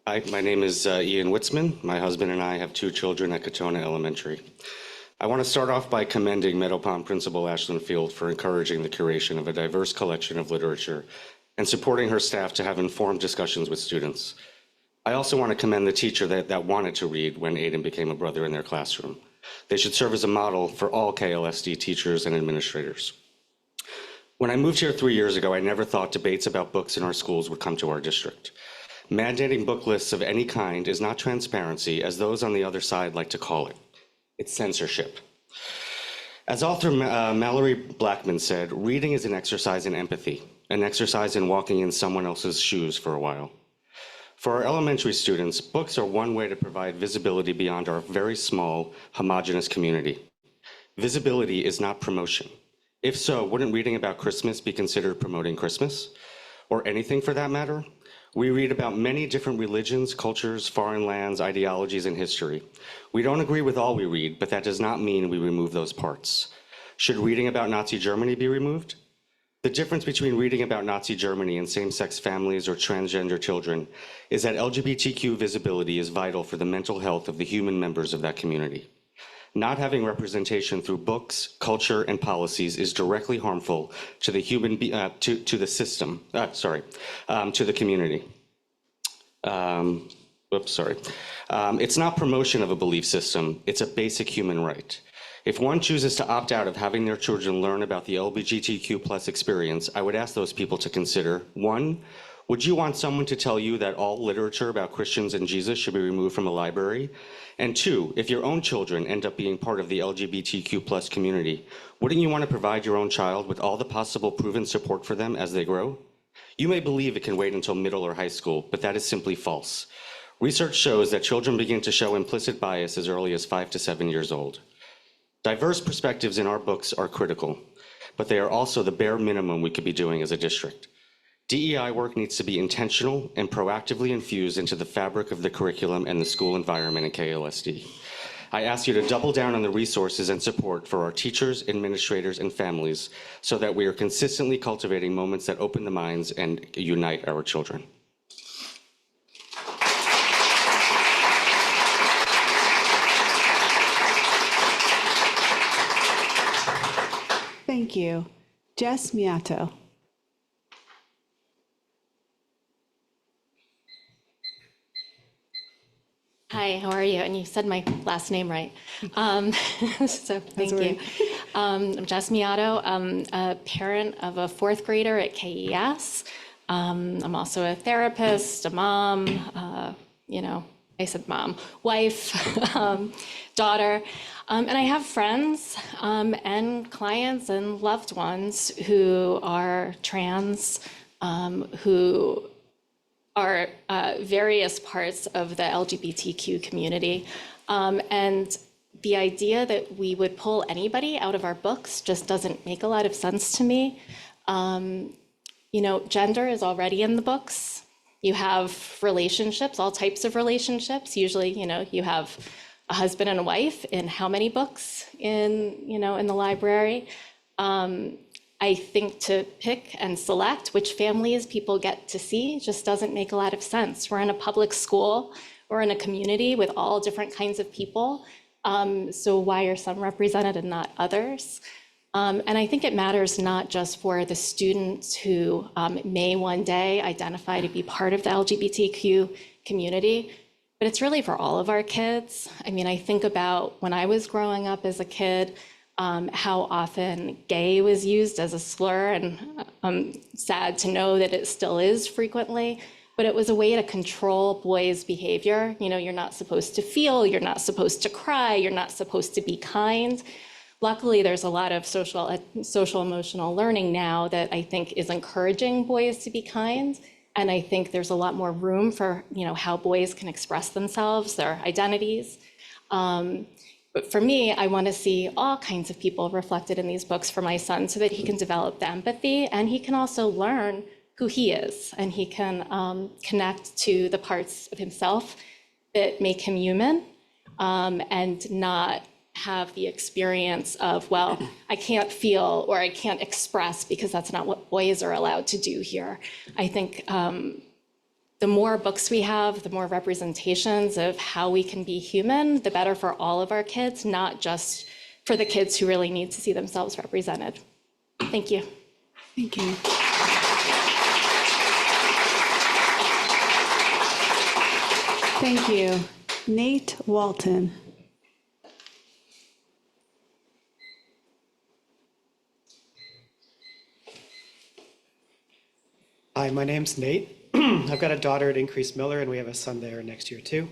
Hi, my name is Ian Witzman. My husband and I have 2 children at Katona Elementary. I want to start off by commending Meadow Pond Principal Ashlyn Field for encouraging the curation of a diverse collection of literature and supporting her staff to have informed discussions with students. I also want to commend the teacher that wanted to read when Aiden became a brother in their classroom. They should serve as a model for all KLSD teachers and administrators. When I moved here 3 years ago, I never thought debates about books in our schools would come to our district. Mandating book lists of any kind is not transparency, as those on the other side like to call it. It's censorship. As author Mallory Blackman said, reading is an exercise in empathy, an exercise in walking in someone else's shoes for a while. For our elementary students, books are one way to provide visibility beyond our very small, homogeneous community. Visibility is not promotion. If so, wouldn't reading about Christmas be considered promoting Christmas? Or anything for that matter? We read about many different religions, cultures, foreign lands, ideologies, and history. We don't agree with all we read, but that does not mean we remove those parts. Should reading about Nazi Germany be removed? The difference between reading about Nazi Germany and same-sex families or transgender children is that LGBTQ visibility is vital for the mental health of the human members of that community. Not having representation through books, culture, and policies is directly harmful to the to the system. To the community. It's not promotion of a belief system. It's a basic human right. If one chooses to opt out of having their children learn about the LGBTQ+ experience, I would ask those people to consider: 1, would you want someone to tell you that all literature about Christians and Jesus should be removed from a library? And 2, if your own children end up being part of the LGBTQ+ community, wouldn't you want to provide your own child with all the possible proven support for them as they grow? You may believe it can wait until middle or high school, but that is simply false. Research shows that children begin to show implicit bias as early as 5 to 7 years old. Diverse perspectives in our books are critical, but they are also the bare minimum we could be doing as a district. DEI work needs to be intentional and proactively infused into the fabric of the curriculum and the school environment in KLSD. I ask you to double down on the resources and support for our teachers, administrators, and families so that we are consistently cultivating moments that open the minds and unite our children. Thank you. Jess Miato. Hi, how are you? And you said my last name right. So thank you. I'm Jess Miato. I'm a parent of a 4th grader at KES. I'm also a therapist, a mom, I said mom, wife, daughter. And I have friends and clients and loved ones who are trans, who are various parts of the LGBTQ community. And the idea that we would pull anybody out of our books just doesn't make a lot of sense to me. Gender is already in the books. You have relationships, all types of relationships. Usually, you have a husband and a wife in how many books in the library? I think to pick and select which families people get to see just doesn't make a lot of sense. We're in a public school, we're in a community with all different kinds of people. So why are some represented and not others? And I think it matters not just for the students who may one day identify to be part of the LGBTQ community, but it's really for all of our kids. I mean, I think about when I was growing up as a kid, how often gay was used as a slur, and I'm sad to know that it still is frequently. but it was a way to control boys' behavior. You know, you're not supposed to feel, you're not supposed to cry, you're not supposed to be kind. Luckily, there's a lot of social emotional learning now that I think is encouraging boys to be kind. And I think there's a lot more room for, you know, how boys can express themselves, their identities. But for me, I want to see all kinds of people reflected in these books for my son so that he can develop the empathy and he can also learn who he is and he can connect to the parts of himself that make him human and not have the experience of, well, I can't feel or I can't express because that's not what boys are allowed to do here. I think the more books we have, the more representations of how we can be human, the better for all of our kids, not just for the kids who really need to see themselves represented. Thank you. Thank you. Thank you. Nate Walton. Hi, my name's Nate. I've got a daughter at Increase Miller, and we have a son there next year, too.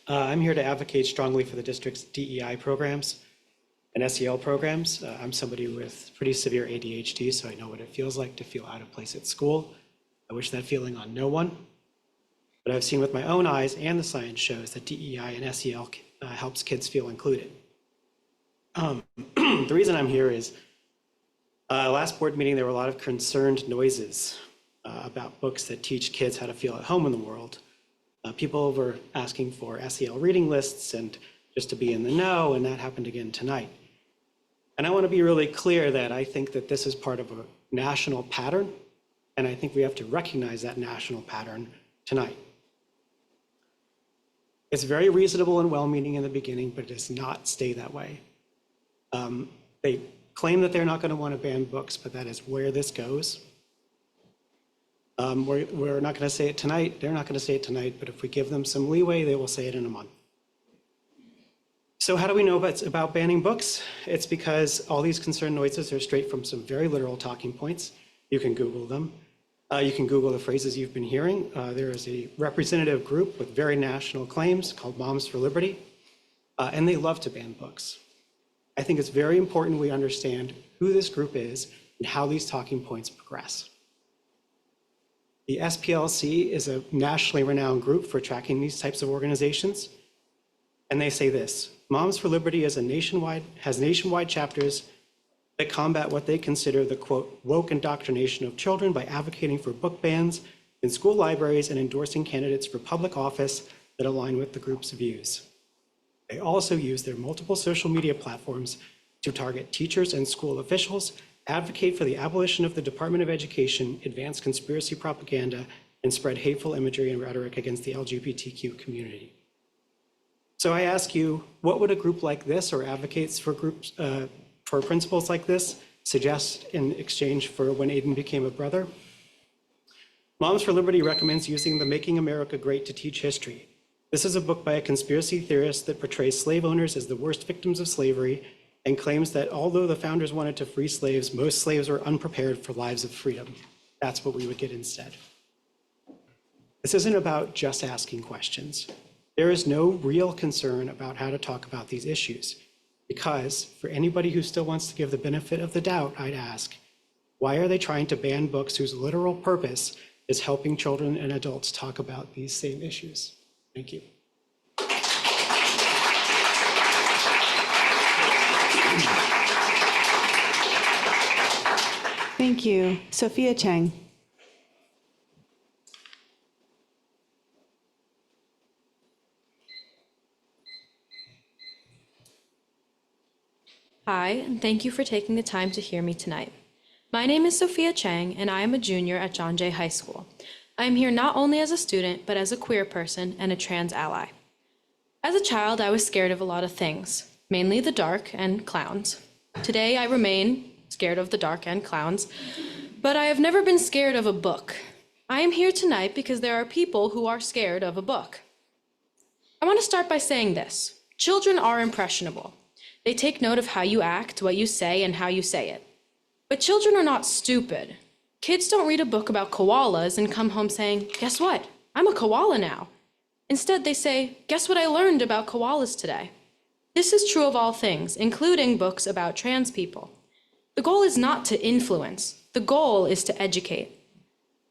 I'm here to advocate strongly for the district's DEI programs and SEL programs. I'm somebody with pretty severe ADHD, so I know what it feels like to feel out of place at school. I wish that feeling on no one. But I've seen with my own eyes, and the science shows, that DEI and SEL helps kids feel included. The reason I'm here is last board meeting, there were a lot of concerned noises about books that teach kids how to feel at home in the world. People were asking for SEL reading lists and just to be in the know, and that happened again tonight. And I want to be really clear that I think that this is part of a national pattern, and I think we have to recognize that national pattern tonight. It's very reasonable and well-meaning in the beginning, but it does not stay that way. They claim that they're not going to want to ban books, but that is where this goes. We're not going to say it tonight. They're not going to say it tonight, but if we give them some leeway, they will say it in a month. So how do we know about banning books? It's because all these concerned noises are straight from some very literal talking points. You can Google them. You can Google the phrases you've been hearing. There is a representative group with very national claims called Moms for Liberty, and they love to ban books. I think it's very important we understand who this group is and how these talking points progress. The SPLC is a nationally renowned group for tracking these types of organizations. And they say this: Moms for Liberty has nationwide chapters that combat what they consider the, quote, woke indoctrination of children by advocating for book bans in school libraries and endorsing candidates for public office that align with the group's views. They also use their multiple social media platforms to target teachers and school officials, advocate for the abolition of the Department of Education, advance conspiracy propaganda, and spread hateful imagery and rhetoric against the LGBTQ community. So I ask you, what would a group like this, or advocates for groups, for principles like this, suggest in exchange for When Aiden Became a Brother? Moms for Liberty recommends using the Making America Great to teach history. This is a book by a conspiracy theorist that portrays slave owners as the worst victims of slavery and claims that although the founders wanted to free slaves, most slaves were unprepared for lives of freedom. That's what we would get instead. This isn't about just asking questions. There is no real concern about how to talk about these issues, because for anybody who still wants to give the benefit of the doubt, I'd ask, why are they trying to ban books whose literal purpose is helping children and adults talk about these same issues? Thank you. Thank you. Sophia Chang. Hi, and thank you for taking the time to hear me tonight. My name is Sophia Chang, and I am a junior at John Jay High School. I am here not only as a student, but as a queer person and a trans ally. As a child, I was scared of a lot of things, mainly the dark and clowns. Today, I remain scared of the dark and clowns, but I have never been scared of a book. I am here tonight because there are people who are scared of a book. I want to start by saying this. Children are impressionable. They take note of how you act, what you say, and how you say it. But children are not stupid. Kids don't read a book about koalas and come home saying, guess what? I'm a koala now. Instead, they say, guess what I learned about koalas today? This is true of all things, including books about trans people. The goal is not to influence. The goal is to educate.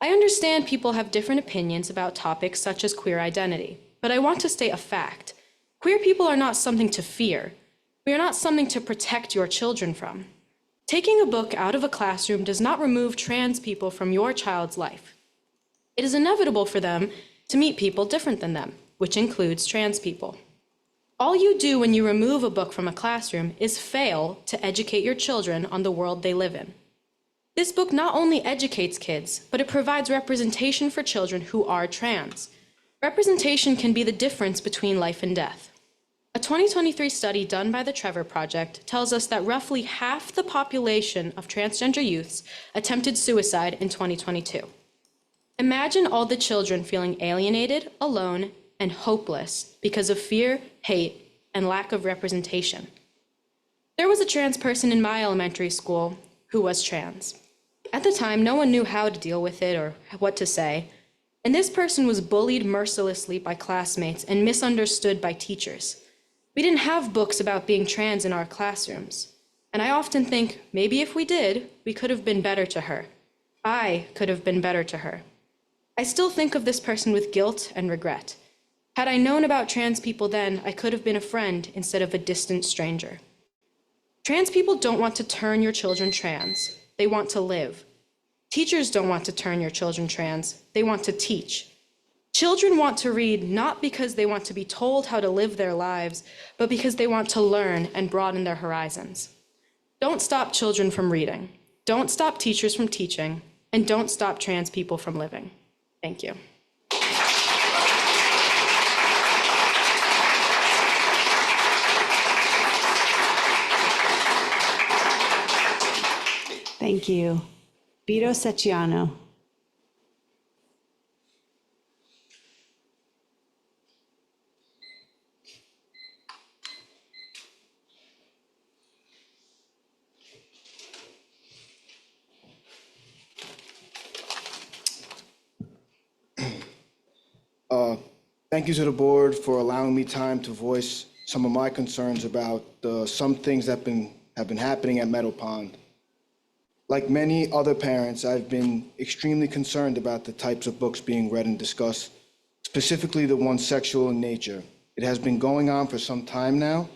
I understand people have different opinions about topics such as queer identity, but I want to state a fact. Queer people are not something to fear. We are not something to protect your children from. Taking a book out of a classroom does not remove trans people from your child's life. It is inevitable for them to meet people different than them, which includes trans people. All you do when you remove a book from a classroom is fail to educate your children on the world they live in. This book not only educates kids, but it provides representation for children who are trans. Representation can be the difference between life and death. A 2023 study done by the Trevor Project tells us that roughly half the population of transgender youths attempted suicide in 2022. Imagine all the children feeling alienated, alone, and hopeless because of fear, hate, and lack of representation. There was a trans person in my elementary school who was trans. At the time, no one knew how to deal with it or what to say, and this person was bullied mercilessly by classmates and misunderstood by teachers. We didn't have books about being trans in our classrooms, and I often think maybe if we did, we could have been better to her. I could have been better to her. I still think of this person with guilt and regret. Had I known about trans people then, I could have been a friend instead of a distant stranger. Trans people don't want to turn your children trans. They want to live. Teachers don't want to turn your children trans. They want to teach. Children want to read not because they want to be told how to live their lives, but because they want to learn and broaden their horizons. Don't stop children from reading. Don't stop teachers from teaching. And don't stop trans people from living. Thank you. Thank you. Vito Secchiano. Thank you to the board for allowing me time to voice some of my concerns about some things that have been happening at Meadow Pond. Like many other parents, I've been extremely concerned about the types of books being read and discussed, specifically the ones sexual in nature. It has been going on for some time now,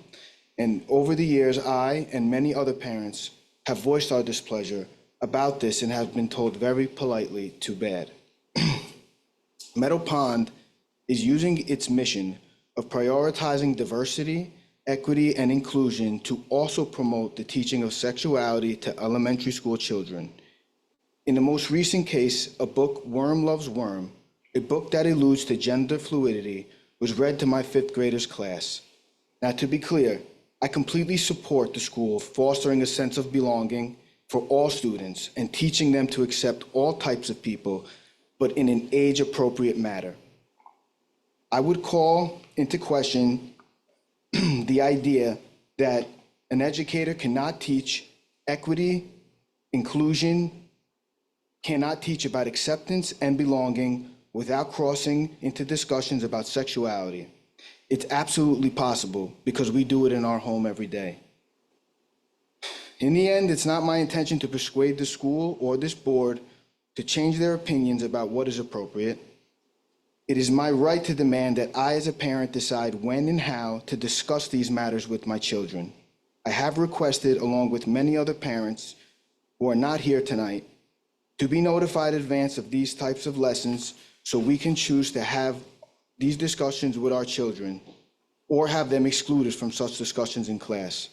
and over the years, I and many other parents have voiced our displeasure about this and have been told very politely, too bad. Meadow Pond is using its mission of prioritizing diversity, equity, and inclusion to also promote the teaching of sexuality to elementary school children. In the most recent case, a book, Worm Loves Worm, a book that alludes to gender fluidity, was read to my fifth graders class. Now, to be clear, I completely support the school fostering a sense of belonging for all students and teaching them to accept all types of people, but in an age-appropriate manner. I would call into question the idea that an educator cannot teach equity, inclusion, cannot teach about acceptance and belonging without crossing into discussions about sexuality. It's absolutely possible because we do it in our home every day. In the end, it's not my intention to persuade the school or this board to change their opinions about what is appropriate. It is my right to demand that I, as a parent, decide when and how to discuss these matters with my children. I have requested, along with many other parents who are not here tonight, to be notified in advance of these types of lessons so we can choose to have these discussions with our children or have them excluded from such discussions in class.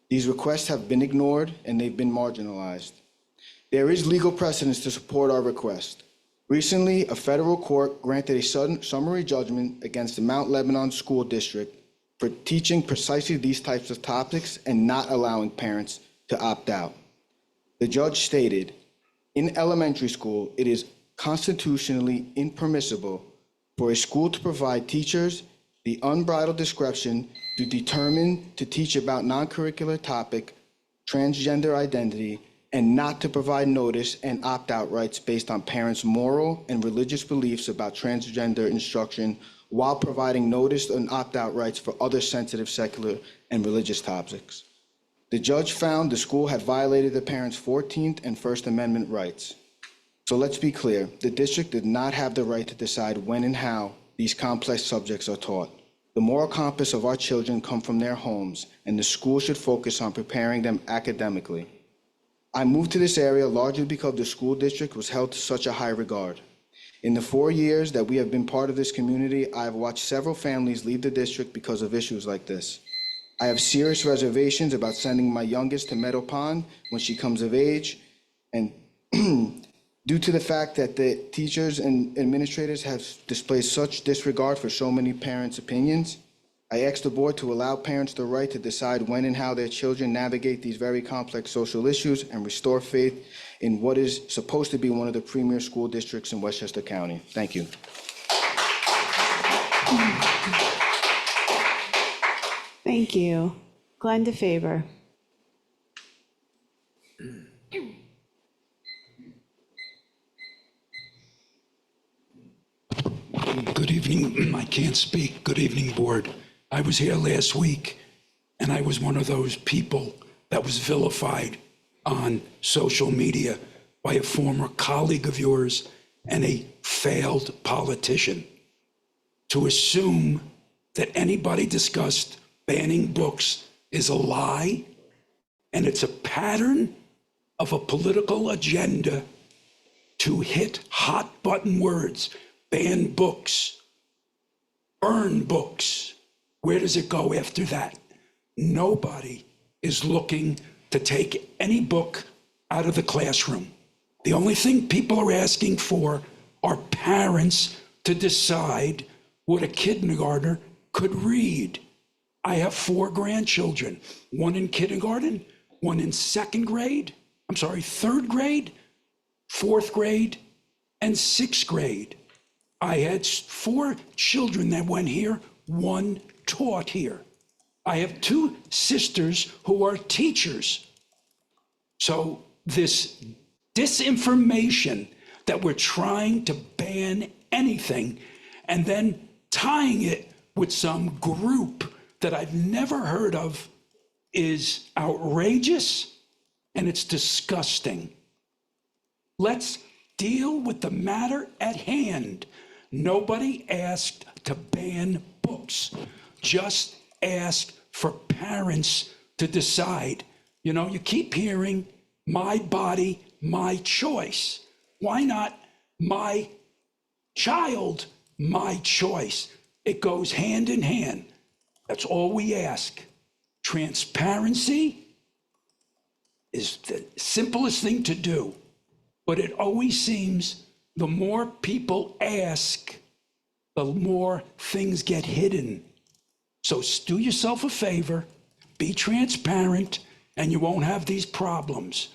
These requests have been ignored and they've been marginalized. There is legal precedence to support our request. Recently, a federal court granted a summary judgment against the Mount Lebanon School District for teaching precisely these types of topics and not allowing parents to opt out. The judge stated, in elementary school, it is constitutionally impermissible for a school to provide teachers the unbridled discretion to determine to teach about non-curricular topic, transgender identity, and not to provide notice and opt-out rights based on parents' moral and religious beliefs about transgender instruction while providing notice and opt-out rights for other sensitive secular and religious topics. The judge found the school had violated the parents' 14th and First Amendment rights. So let's be clear, the district did not have the right to decide when and how these complex subjects are taught. The moral compass of our children come from their homes, and the school should focus on preparing them academically. I moved to this area largely because the school district was held to such a high regard. In the 4 years that we have been part of this community, I have watched several families leave the district because of issues like this. I have serious reservations about sending my youngest to Meadow Pond when she comes of age, and due to the fact that the teachers and administrators have displayed such disregard for so many parents' opinions, I ask the board to allow parents the right to decide when and how their children navigate these very complex social issues and restore faith in what is supposed to be one of the premier school districts in Westchester County. Thank you. Thank you. Glenn DeFaber. Good evening. I can't speak. Good evening, board. I was here last week, and I was one of those people that was vilified on social media by a former colleague of yours and a failed politician. To assume that anybody discussed banning books is a lie, and it's a pattern of a political agenda to hit hot button words. Ban books, burn books. Where does it go after that? Nobody is looking to take any book out of the classroom. The only thing people are asking for are parents to decide what a kindergartner could read. I have 4 grandchildren, one in kindergarten, one in third grade, 4th grade, and 6th grade. I had 4 children that went here, 1 taught here. I have 2 sisters who are teachers. So this disinformation that we're trying to ban anything and then tying it with some group that I've never heard of is outrageous and it's disgusting. Let's deal with the matter at hand. Nobody asked to ban books, just ask for parents to decide. You know, you keep hearing my body, my choice. Why not my child, my choice? It goes hand in hand. That's all we ask. Transparency is the simplest thing to do, but it always seems the more people ask, the more things get hidden. So do yourself a favor, be transparent, and you won't have these problems.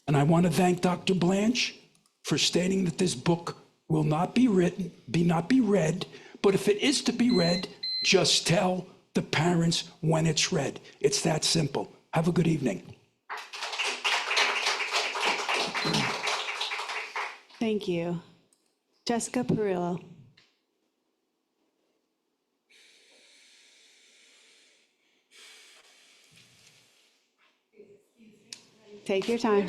And I want to thank Dr. Blanche for stating that this book will not be read, but if it is to be read, just tell the parents when it's read. It's that simple. Have a good evening. Thank you. Jessica Perillo. Take your time.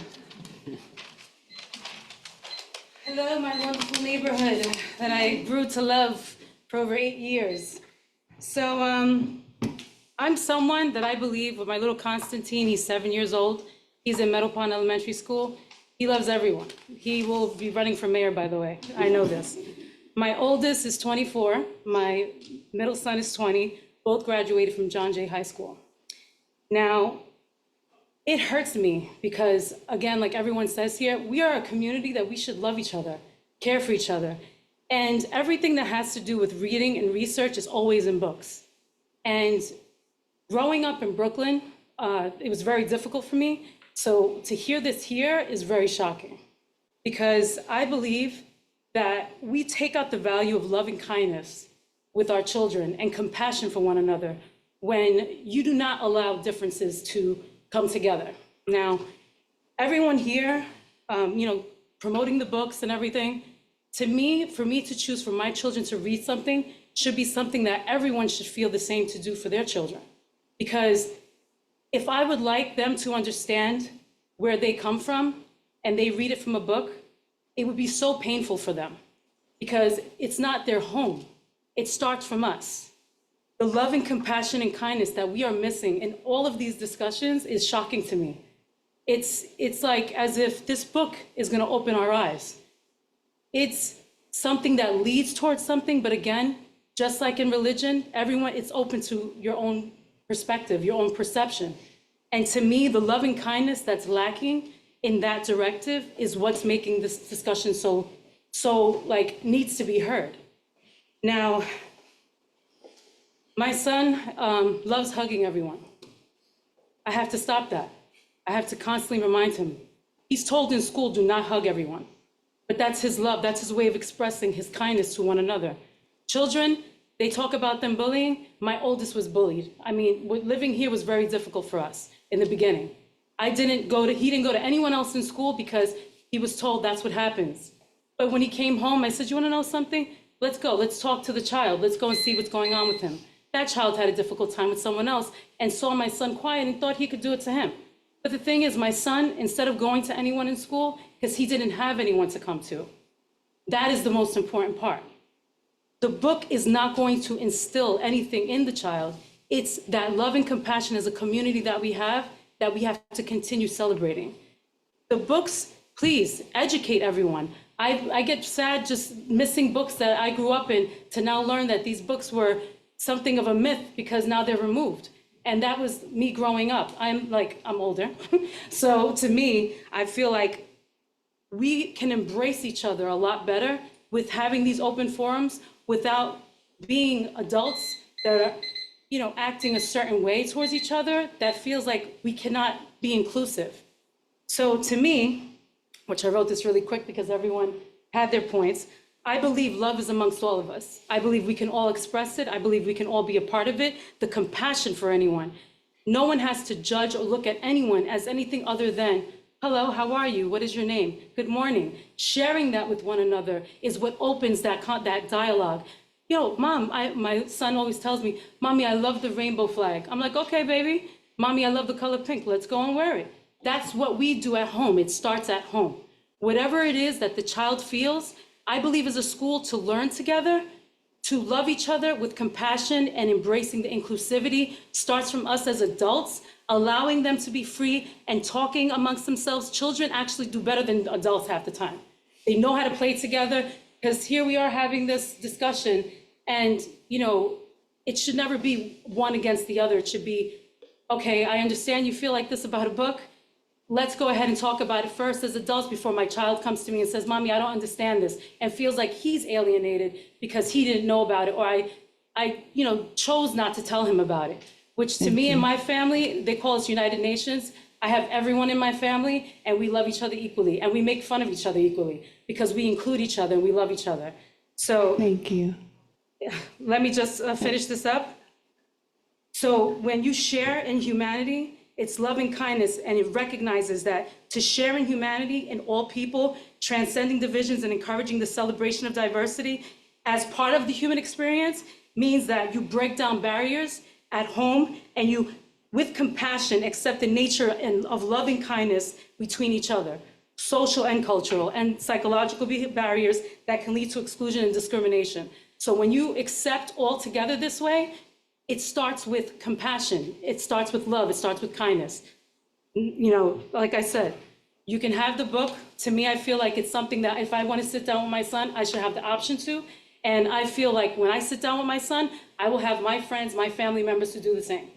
Hello, my wonderful neighborhood that I grew to love for over 8 years. So I'm someone that I believe with my little Constantine, he's 7 years old. He's in Meadow Pond Elementary School. He loves everyone. He will be running for mayor, by the way. I know this. My oldest is 24. My middle son is 20. Both graduated from John Jay High School. Now, it hurts me because, again, like everyone says here, we are a community that we should love each other, care for each other. And everything that has to do with reading and research is always in books. And growing up in Brooklyn, it was very difficult for me. So to hear this here is very shocking because I believe that we take out the value of loving kindness with our children and compassion for one another when you do not allow differences to come together. Now, everyone here, promoting the books and everything, to me, for me to choose for my children to read something should be something that everyone should feel the same to do for their children. Because if I would like them to understand where they come from and they read it from a book, it would be so painful for them because it's not their home. It starts from us. The love and compassion and kindness that we are missing in all of these discussions is shocking to me. It's like as if this book is going to open our eyes. It's something that leads towards something, but again, just like in religion, everyone, it's open to your own perspective, your own perception. And to me, the loving kindness that's lacking in that directive is what's making this discussion so like needs to be heard. Now, my son loves hugging everyone. I have to stop that. I have to constantly remind him. He's told in school, do not hug everyone. But that's his love, that's his way of expressing his kindness to one another. Children, they talk about them bullying. My oldest was bullied. I mean, living here was very difficult for us in the beginning. He didn't go to anyone else in school because he was told that's what happens. But when he came home, I said, you wanna know something? Let's go, let's talk to the child. Let's go and see what's going on with him. That child had a difficult time with someone else and saw my son quiet and thought he could do it to him. But the thing is, my son, instead of going to anyone in school, because he didn't have anyone to come to, that is the most important part. The book is not going to instill anything in the child. It's that love and compassion as a community that we have to continue celebrating. The books, please, educate everyone. I get sad just missing books that I grew up in to now learn that these books were something of a myth because now they're removed. And that was me growing up. I'm older. So to me, I feel like we can embrace each other a lot better with having these open forums without being adults that are, acting a certain way towards each other that feels like we cannot be inclusive. So to me, which I wrote this really quick because everyone had their points, I believe love is amongst all of us. I believe we can all express it. I believe we can all be a part of it. The compassion for anyone. No one has to judge or look at anyone as anything other than, hello, how are you? What is your name? Good morning. Sharing that with one another is what opens that dialogue. Mom, my son always tells me, Mommy, I love the rainbow flag. I'm like, okay, baby. Mommy, I love the color pink. Let's go and wear it. That's what we do at home. It starts at home. Whatever it is that the child feels, I believe as a school to learn together, to love each other with compassion and embracing the inclusivity starts from us as adults, allowing them to be free and talking amongst themselves. Children actually do better than adults half the time. They know how to play together because here we are having this discussion and, it should never be one against the other. It should be, okay, I understand you feel like this about a book. Let's go ahead and talk about it first as adults before my child comes to me and says, Mommy, I don't understand this, and feels like he's alienated because he didn't know about it, or I chose not to tell him about it, which to me and my family, they call us United Nations. I have everyone in my family and we love each other equally and we make fun of each other equally because we include each other and we love each other. So thank you. Let me just finish this up. So when you share in humanity, it's love and kindness, and it recognizes that to share in humanity in all people, transcending divisions and encouraging the celebration of diversity as part of the human experience means that you break down barriers at home and you, with compassion, accept the nature of loving kindness between each other, social and cultural and psychological barriers that can lead to exclusion and discrimination. So when you accept all together this way, it starts with compassion. It starts with love. It starts with kindness. Like I said, you can have the book. To me, I feel like it's something that if I want to sit down with my son, I should have the option to. And I feel like when I sit down with my son, I will have my friends, my family members to do the same.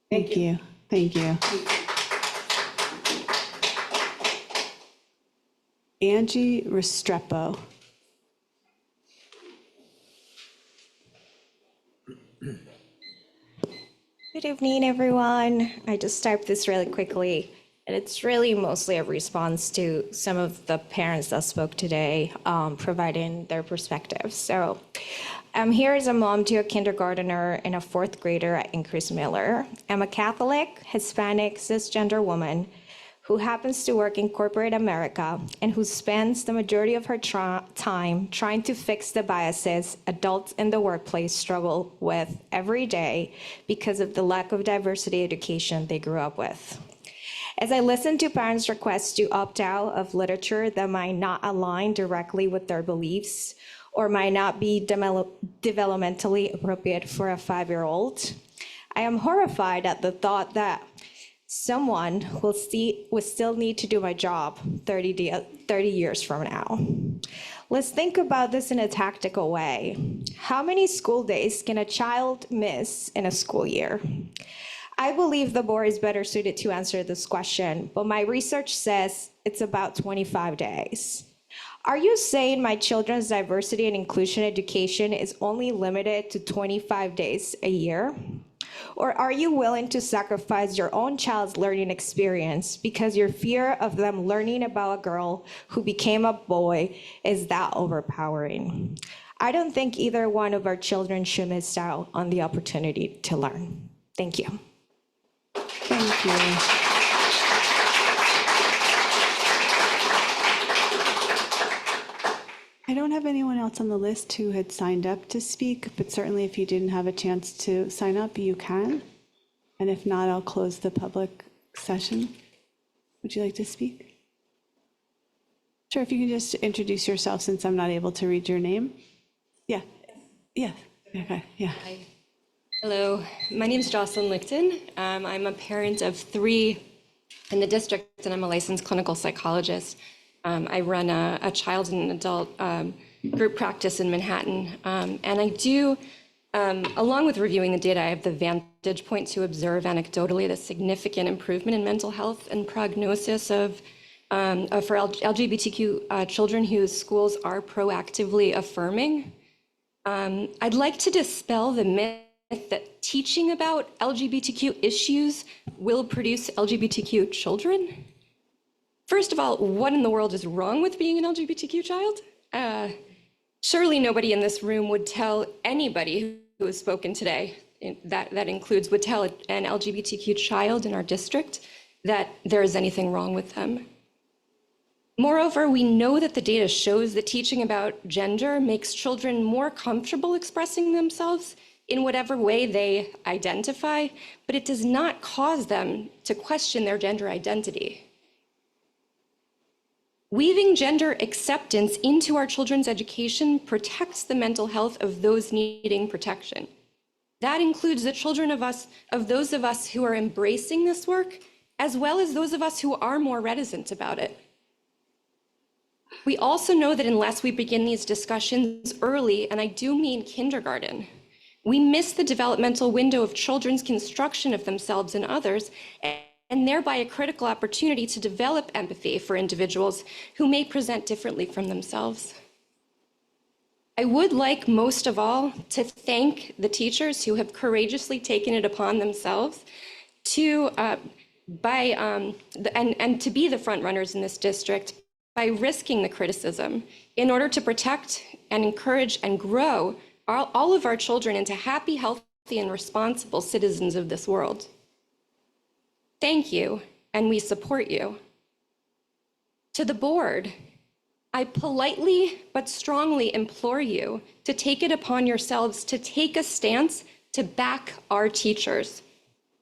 Thank you. Thank you. Angie Restrepo. Good evening, everyone. I just typed this really quickly, and it's really mostly a response to some of the parents that spoke today, providing their perspectives. So I'm here as a mom to a kindergartner and a fourth grader at Increase Miller. I'm a Catholic, Hispanic, cisgender woman who happens to work in corporate America and who spends the majority of her time trying to fix the biases adults in the workplace struggle with every day because of the lack of diversity education they grew up with. As I listen to parents' requests to opt out of literature that might not align directly with their beliefs or might not be developmentally appropriate for a 5-year-old, I am horrified at the thought that someone will still need to do my job 30 years from now. Let's think about this in a tactical way. How many school days can a child miss in a school year? I believe the board is better suited to answer this question, but my research says it's about 25 days. Are you saying my children's diversity and inclusion education is only limited to 25 days a year? Or are you willing to sacrifice your own child's learning experience because your fear of them learning about a girl who became a boy is that overpowering? I don't think either one of our children should miss out on the opportunity to learn. Thank you. Thank you. I don't have anyone else on the list who had signed up to speak, but certainly if you didn't have a chance to sign up, you can. And if not, I'll close the public session. Would you like to speak? Sure, if you can just introduce yourself since I'm not able to read your name. Yeah, yeah, okay, yeah. Hi. Hello, my name is Jocelyn Lichten. I'm a parent of 3 in the district, and I'm a licensed clinical psychologist. I run a child and adult group practice in Manhattan. And I do, along with reviewing the data, I have the vantage point to observe anecdotally the significant improvement in mental health and prognosis for LGBTQ children whose schools are proactively affirming. I'd like to dispel the myth that teaching about LGBTQ issues will produce LGBTQ children. First of all, what in the world is wrong with being an LGBTQ child? Surely nobody in this room would tell anybody who has spoken today, would tell an LGBTQ child in our district that there is anything wrong with them. Moreover, we know that the data shows that teaching about gender makes children more comfortable expressing themselves in whatever way they identify, but it does not cause them to question their gender identity. Weaving gender acceptance into our children's education protects the mental health of those needing protection. That includes the children of those of us who are embracing this work, as well as those of us who are more reticent about it. We also know that unless we begin these discussions early, and I do mean kindergarten, we miss the developmental window of children's construction of themselves and others, and thereby a critical opportunity to develop empathy for individuals who may present differently from themselves. I would like most of all to thank the teachers who have courageously taken it upon themselves to to be the front runners in this district by risking the criticism in order to protect and encourage and grow all of our children into happy, healthy, and responsible citizens of this world. Thank you, and we support you. To the board, I politely but strongly implore you to take it upon yourselves to take a stance to back our teachers,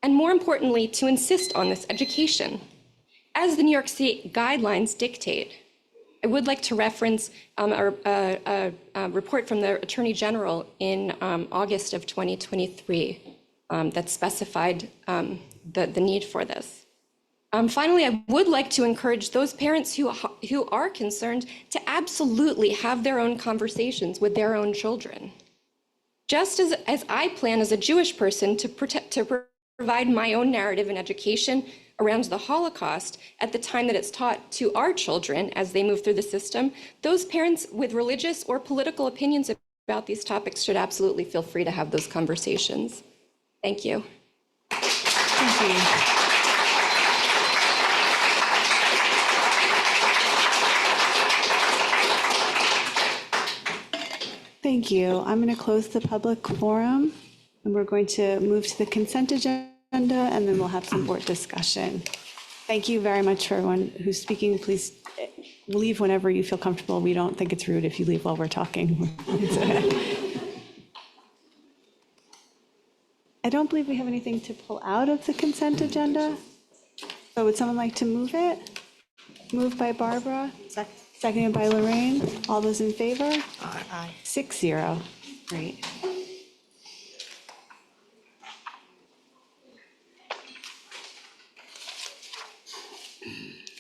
and more importantly, to insist on this education. As the New York State guidelines dictate, I would like to reference a report from the Attorney General in August of 2023 that specified the need for this. Finally, I would like to encourage those parents who are concerned to absolutely have their own conversations with their own children. Just as I plan as a Jewish person to provide my own narrative and education around the Holocaust at the time that it's taught to our children as they move through the system, those parents with religious or political opinions about these topics should absolutely feel free to have those conversations. Thank you. Thank you. Thank you. I'm going to close the public forum, and we're going to move to the consent agenda, and then we'll have some board discussion. Thank you very much for everyone who's speaking. Please leave whenever you feel comfortable. We don't think it's rude if you leave while we're talking. I don't believe we have anything to pull out of the consent agenda. So would someone like to move it? Moved by Barbara, seconded by Lorraine. All those in favor? Aye. 6-0. Great.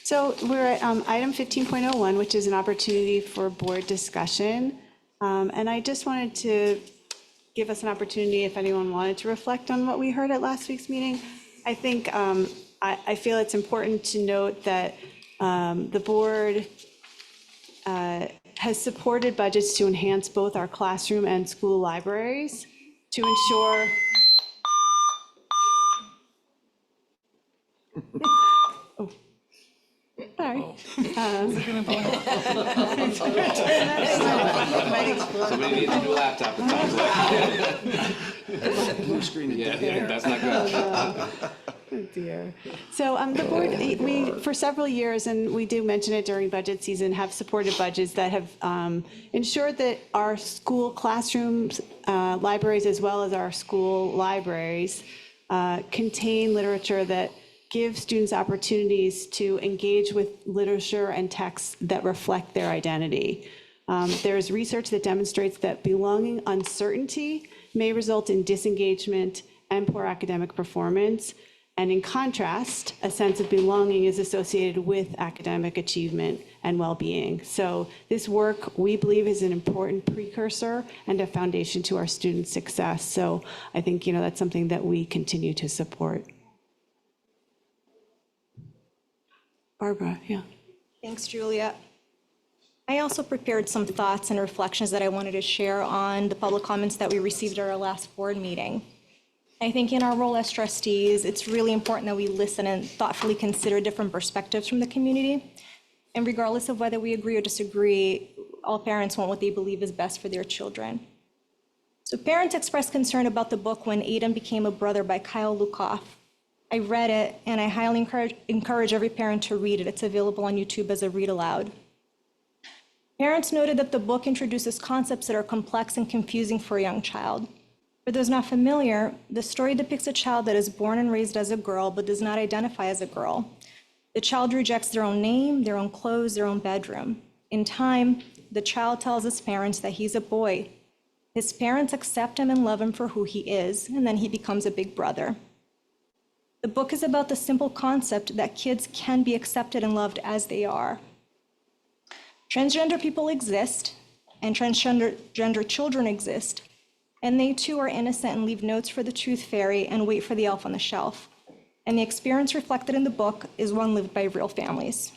So we're at item 15.01, which is an opportunity for board discussion. And I just wanted to give us an opportunity if anyone wanted to reflect on what we heard at last week's meeting. I think I feel it's important to note that the board has supported budgets to enhance both our classroom and school libraries to ensure sorry. Somebody needs a new laptop, it sounds like. Blue screen. Yeah, that's not good. Oh dear. So the board, we, for several years, and we do mention it during budget season, have supported budgets that have ensured that our school classrooms, libraries, as well as our school libraries contain literature that give students opportunities to engage with literature and texts that reflect their identity. There's research that demonstrates that belonging uncertainty may result in disengagement and poor academic performance. And in contrast, a sense of belonging is associated with academic achievement and well-being. So this work, we believe, is an important precursor and a foundation to our students' success. So I think, that's something that we continue to support. Barbara, yeah. Thanks, Julia. I also prepared some thoughts and reflections that I wanted to share on the public comments that we received at our last board meeting. I think in our role as trustees, it's really important that we listen and thoughtfully consider different perspectives from the community. And regardless of whether we agree or disagree, all parents want what they believe is best for their children. So parents expressed concern about the book When Aiden Became a Brother by Kyle Lukoff. I read it, and I highly encourage every parent to read it. It's available on YouTube as a read aloud. Parents noted that the book introduces concepts that are complex and confusing for a young child. For those not familiar, the story depicts a child that is born and raised as a girl but does not identify as a girl. The child rejects their own name, their own clothes, their own bedroom. In time, the child tells his parents that he's a boy. His parents accept him and love him for who he is, and then he becomes a big brother. The book is about the simple concept that kids can be accepted and loved as they are. Transgender people exist, and transgender children exist, and they too are innocent and leave notes for the tooth fairy and wait for the elf on the shelf. And the experience reflected in the book is one lived by real families.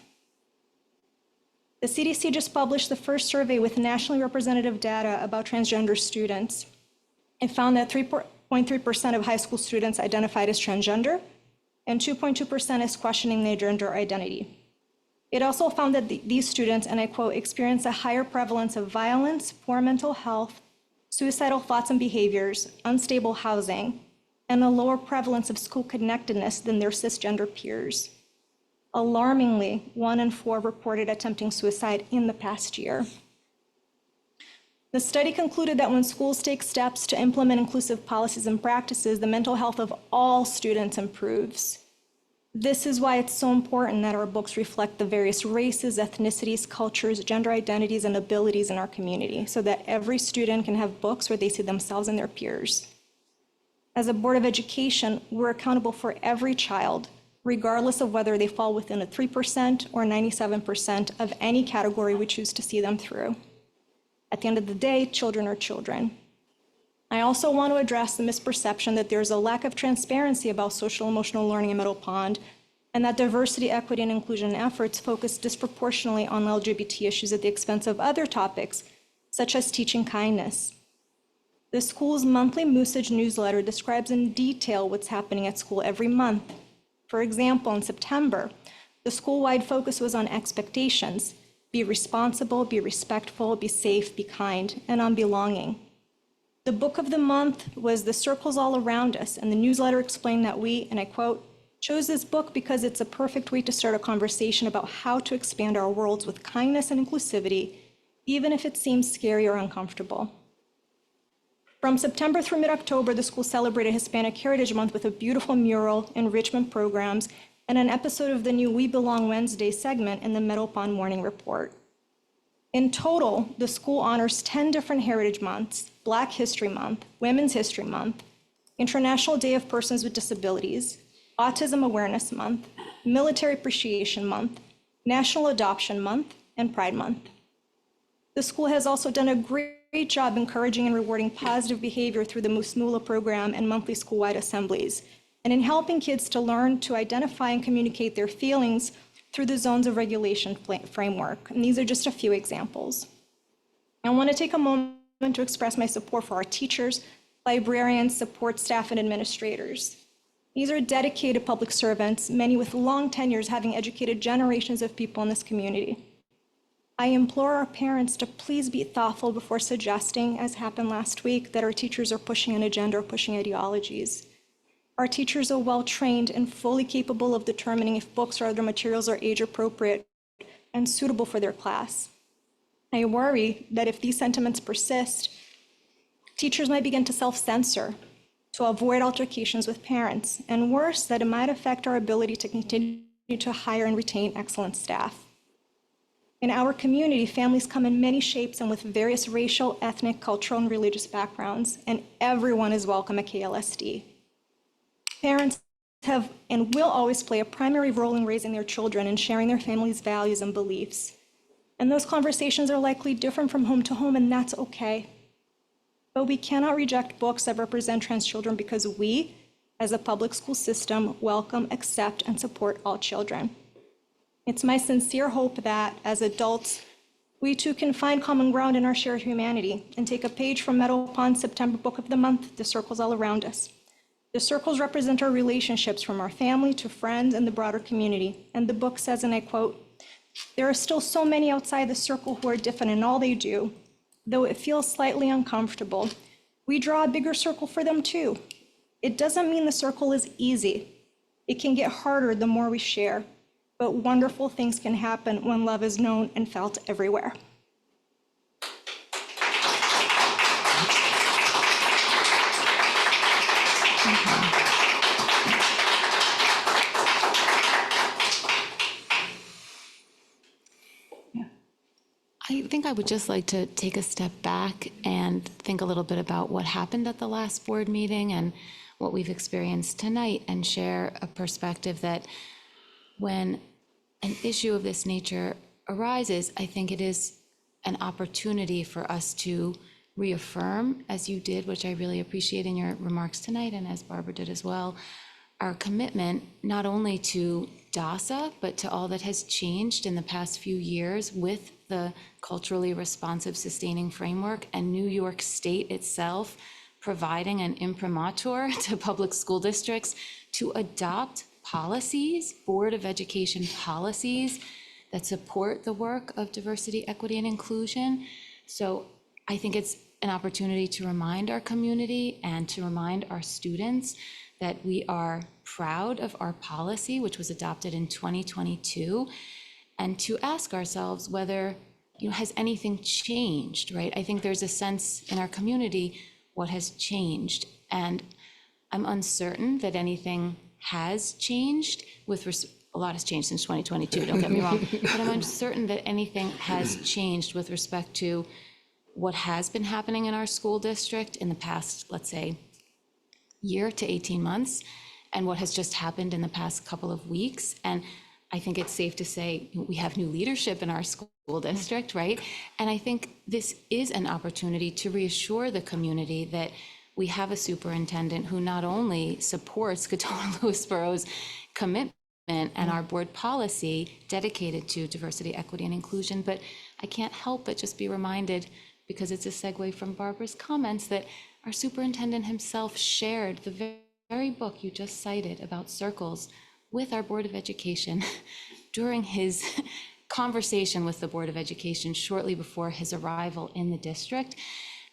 The CDC just published the first survey with nationally representative data about transgender students. It found that 3.3% of high school students identified as transgender, and 2.2% is questioning their gender identity. It also found that these students, and I quote, experience a higher prevalence of violence, poor mental health, suicidal thoughts and behaviors, unstable housing, and a lower prevalence of school connectedness than their cisgender peers. Alarmingly, 1 in 4 reported attempting suicide in the past year. The study concluded that when schools take steps to implement inclusive policies and practices, the mental health of all students improves. This is why it's so important that our books reflect the various races, ethnicities, cultures, gender identities, and abilities in our community, so that every student can have books where they see themselves and their peers. As a Board of Education, we're accountable for every child, regardless of whether they fall within the 3% or 97% of any category we choose to see them through. At the end of the day, children are children. I also want to address the misperception that there's a lack of transparency about social emotional learning in Middle Pond, and that diversity, equity, and inclusion efforts focus disproportionately on LGBT issues at the expense of other topics, such as teaching kindness. The school's monthly Moosage newsletter describes in detail what's happening at school every month. For example, in September, the school-wide focus was on expectations: be responsible, be respectful, be safe, be kind, and on belonging. The book of the month was The Circles All Around Us, and the newsletter explained that we, and I quote, Chose this book because it's a perfect way to start a conversation about how to expand our worlds with kindness and inclusivity, even if it seems scary or uncomfortable. From September through mid-October, the school celebrated Hispanic Heritage Month with a beautiful mural, enrichment programs, and an episode of the new We Belong Wednesday segment in the Meadow Pond Morning Report. In total, the school honors 10 different Heritage Months: Black History Month, Women's History Month, International Day of Persons with Disabilities, Autism Awareness Month, Military Appreciation Month, National Adoption Month, and Pride Month. The school has also done a great job encouraging and rewarding positive behavior through the Musmula program and monthly school-wide assemblies, and in helping kids to learn to identify and communicate their feelings through the Zones of Regulation framework. And these are just a few examples. I want to take a moment to express my support for our teachers, librarians, support staff, and administrators. These are dedicated public servants, many with long tenures, having educated generations of people in this community. I implore our parents to please be thoughtful before suggesting, as happened last week, that our teachers are pushing an agenda or pushing ideologies. Our teachers are well-trained and fully capable of determining if books or other materials are age-appropriate and suitable for their class. I worry that if these sentiments persist, teachers might begin to self-censor to avoid altercations with parents, and worse, that it might affect our ability to continue to hire and retain excellent staff. In our community, families come in many shapes and with various racial, ethnic, cultural, and religious backgrounds, and everyone is welcome at KLSD. Parents have and will always play a primary role in raising their children and sharing their family's values and beliefs. And those conversations are likely different from home to home, and that's okay. But we cannot reject books that represent trans children because we, as a public school system, welcome, accept, and support all children. It's my sincere hope that, as adults, we too can find common ground in our shared humanity and take a page from Meadow Pond's September Book of the Month, The Circles All Around Us. The circles represent our relationships from our family to friends and the broader community. And the book says, and I quote, "There are still so many outside the circle who are different in all they do. Though it feels slightly uncomfortable, we draw a bigger circle for them too. It doesn't mean the circle is easy. It can get harder the more we share, but wonderful things can happen when love is known and felt everywhere." I think I would just like to take a step back and think a little bit about what happened at the last board meeting and what we've experienced tonight, and share a perspective that when an issue of this nature arises, I think it is an opportunity for us to reaffirm, as you did, which I really appreciate in your remarks tonight, and as Barbara did as well, our commitment not only to DASA, but to all that has changed in the past few years with the culturally responsive sustaining framework, and New York State itself providing an imprimatur to public school districts to adopt policies, Board of Education policies, that support the work of diversity, equity, and inclusion. So I think it's an opportunity to remind our community and to remind our students that we are proud of our policy, which was adopted in 2022, and to ask ourselves whether, has anything changed, right? I think there's a sense in our community, what has changed? And I'm uncertain that anything has changed a lot has changed since 2022, don't get me wrong, but I'm uncertain that anything has changed with respect to what has been happening in our school district in the past, let's say, year to 18 months, and what has just happened in the past couple of weeks. And I think it's safe to say we have new leadership in our school district, right? And I think this is an opportunity to reassure the community that we have a superintendent who not only supports Katona Lewisboro's commitment and our board policy dedicated to diversity, equity, and inclusion, but I can't help but just be reminded, because it's a segue from Barbara's comments, that our superintendent himself shared the very book you just cited about circles with our Board of Education during his conversation with the Board of Education shortly before his arrival in the district.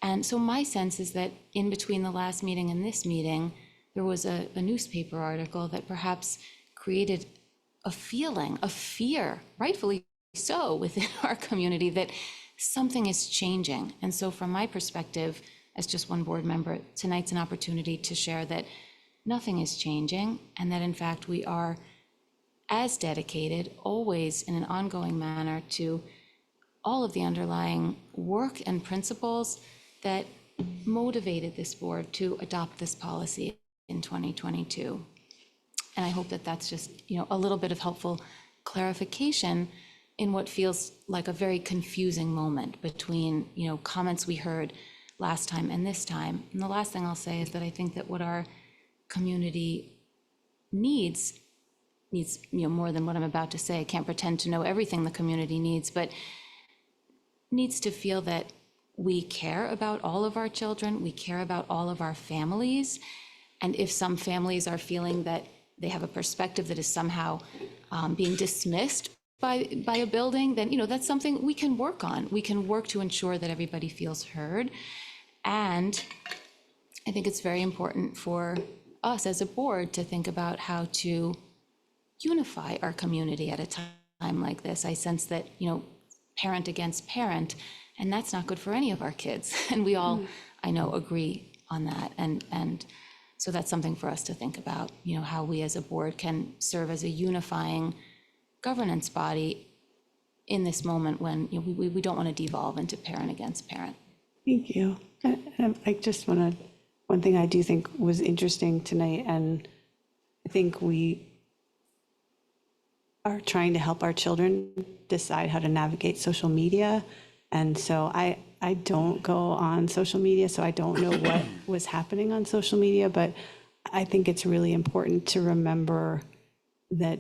And so my sense is that in between the last meeting and this meeting, there was a newspaper article that perhaps created a feeling of fear, rightfully so, within our community that something is changing. And so from my perspective, as just one board member, tonight's an opportunity to share that nothing is changing, and that in fact we are as dedicated, always in an ongoing manner, to all of the underlying work and principles that motivated this board to adopt this policy in 2022. And I hope that that's just, a little bit of helpful clarification in what feels like a very confusing moment between, comments we heard last time and this time. And the last thing I'll say is that I think that what our community needs, more than what I'm about to say. I can't pretend to know everything the community needs, but needs to feel that we care about all of our children, we care about all of our families. And if some families are feeling that they have a perspective that is somehow being dismissed by a building, then that's something we can work on. We can work to ensure that everybody feels heard. And I think it's very important for us as a board to think about how to unify our community at a time like this. I sense that, parent against parent, and that's not good for any of our kids. And we all, I know, agree on that. And so that's something for us to think about, how we as a board can serve as a unifying governance body in this moment when we don't want to devolve into parent against parent. Thank you. And I just want to, one thing I do think was interesting tonight, and I think we are trying to help our children decide how to navigate social media. And so I don't go on social media, so I don't know what was happening on social media, but I think it's really important to remember that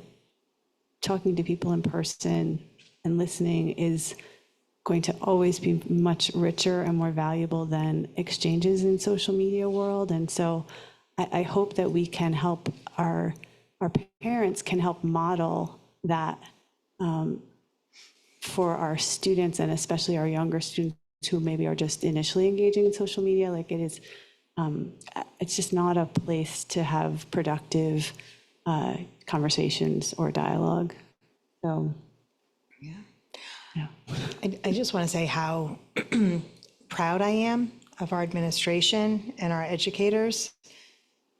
talking to people in person and listening is going to always be much richer and more valuable than exchanges in social media world. And so I hope that we can help our parents can help model that for our students, and especially our younger students who maybe are just initially engaging in social media. Like it is, it's just not a place to have productive conversations or dialogue. So, yeah. I just want to say how proud I am of our administration and our educators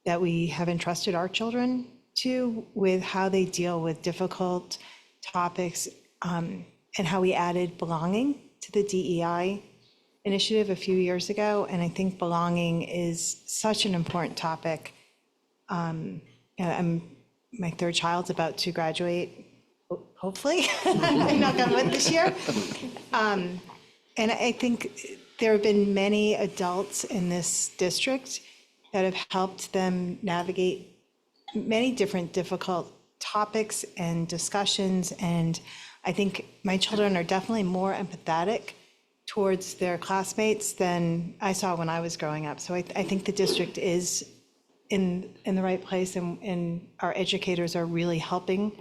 that we have entrusted our children to with how they deal with difficult topics, and how we added belonging to the DEI initiative a few years ago. And I think belonging is such an important topic. My third child's about to graduate, hopefully, knock on wood, this year. And I think there have been many adults in this district that have helped them navigate many different difficult topics and discussions. And I think my children are definitely more empathetic towards their classmates than I saw when I was growing up. So I think the district is in the right place, and our educators are really helping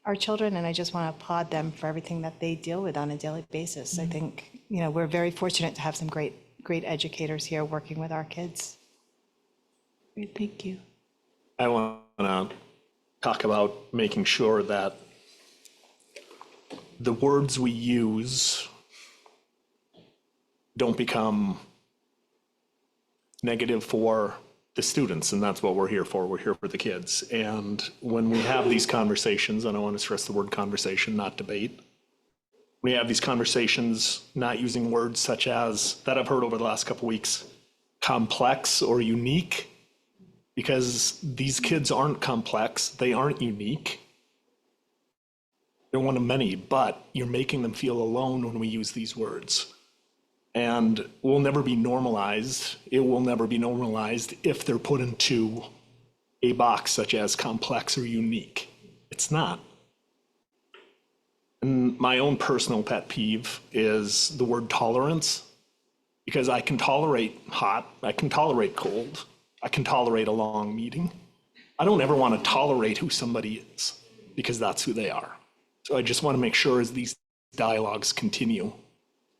our children. And I just want to applaud them for everything that they deal with on a daily basis. I think, we're very fortunate to have some great educators here working with our kids. Great, thank you. I want to talk about making sure that the words we use don't become negative for the students, and that's what we're here for. We're here for the kids. And when we have these conversations, and I want to stress the word conversation, not debate, we have these conversations not using words such as, that I've heard over the last couple weeks, complex or unique, because these kids aren't complex, they aren't unique. They're one of many, but you're making them feel alone when we use these words. And will never be normalized. It will never be normalized if they're put into a box such as complex or unique. It's not. And my own personal pet peeve is the word tolerance, because I can tolerate hot, I can tolerate cold, I can tolerate a long meeting. I don't ever want to tolerate who somebody is, because that's who they are. So I just want to make sure as these dialogues continue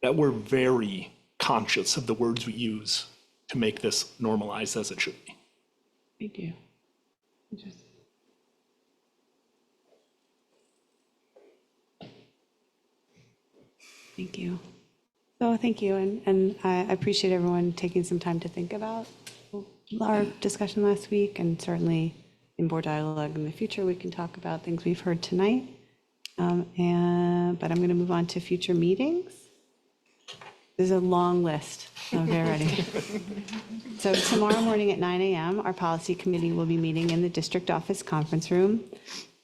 that we're very conscious of the words we use to make this normalized as it should be. Thank you. Thank you. So thank you, and I appreciate everyone taking some time to think about our discussion last week, and certainly in board dialogue in the future, we can talk about things we've heard tonight. But I'm going to move on to future meetings. There's a long list. Okay, ready. So tomorrow morning at 9 a.m., our policy committee will be meeting in the district office conference room.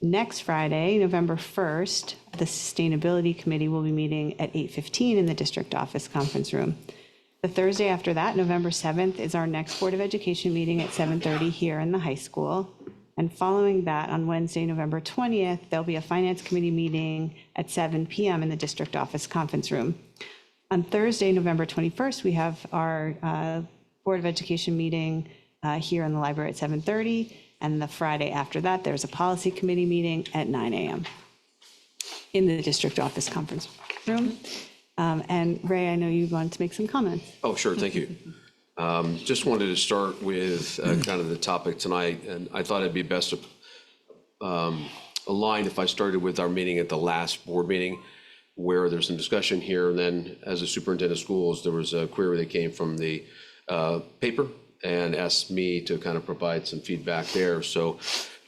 Next Friday, November 1st, the sustainability committee will be meeting at 8:15 in the district office conference room. The Thursday after that, November 7th, is our next Board of Education meeting at 7:30 here in the high school. And following that, on Wednesday, November 20th, there'll be a finance committee meeting at 7 p.m. in the district office conference room. On Thursday, November 21st, we have our Board of Education meeting here in the library at 7:30. And the Friday after that, there's a policy committee meeting at 9 a.m. in the district office conference room. And Ray, I know you wanted to make some comments. Oh, sure, thank you. Just wanted to start with kind of the topic tonight, and I thought it'd be best to align if I started with our meeting at the last board meeting, where there's some discussion here, and then as a superintendent of schools, there was a query that came from the paper and asked me to kind of provide some feedback there. So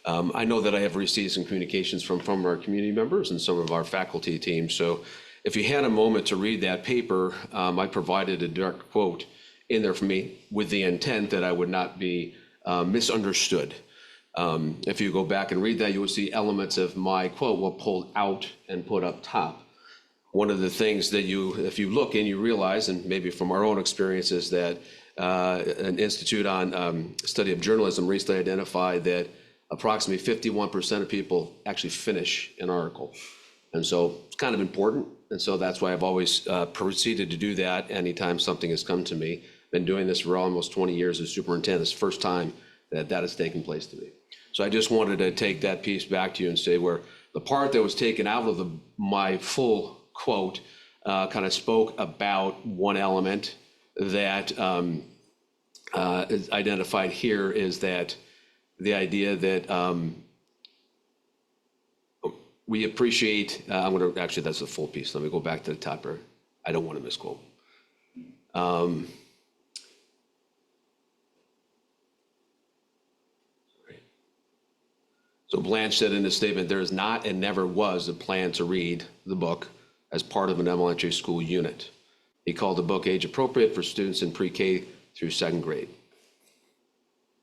I know that I have received some communications from our community members and some of our faculty team. So if you had a moment to read that paper, I provided a direct quote in there for me with the intent that I would not be misunderstood. If you go back and read that, you will see elements of my quote were pulled out and put up top. One of the things that if you look and you realize, and maybe from our own experiences, that an institute on study of journalism recently identified that approximately 51% of people actually finish an article. And so it's kind of important. And so that's why I've always proceeded to do that anytime something has come to me. Been doing this for almost 20 years as superintendent. It's the first time that has taken place to me. So I just wanted to take that piece back to you and say where the part that was taken out of my full quote kind of spoke about one element that is identified here, is that the idea that we appreciate, actually that's the full piece. Let me go back to the top here. I don't want to misquote. So Blanche said in the statement, there is not and never was a plan to read the book as part of an elementary school unit. He called the book age appropriate for students in pre-K through second grade.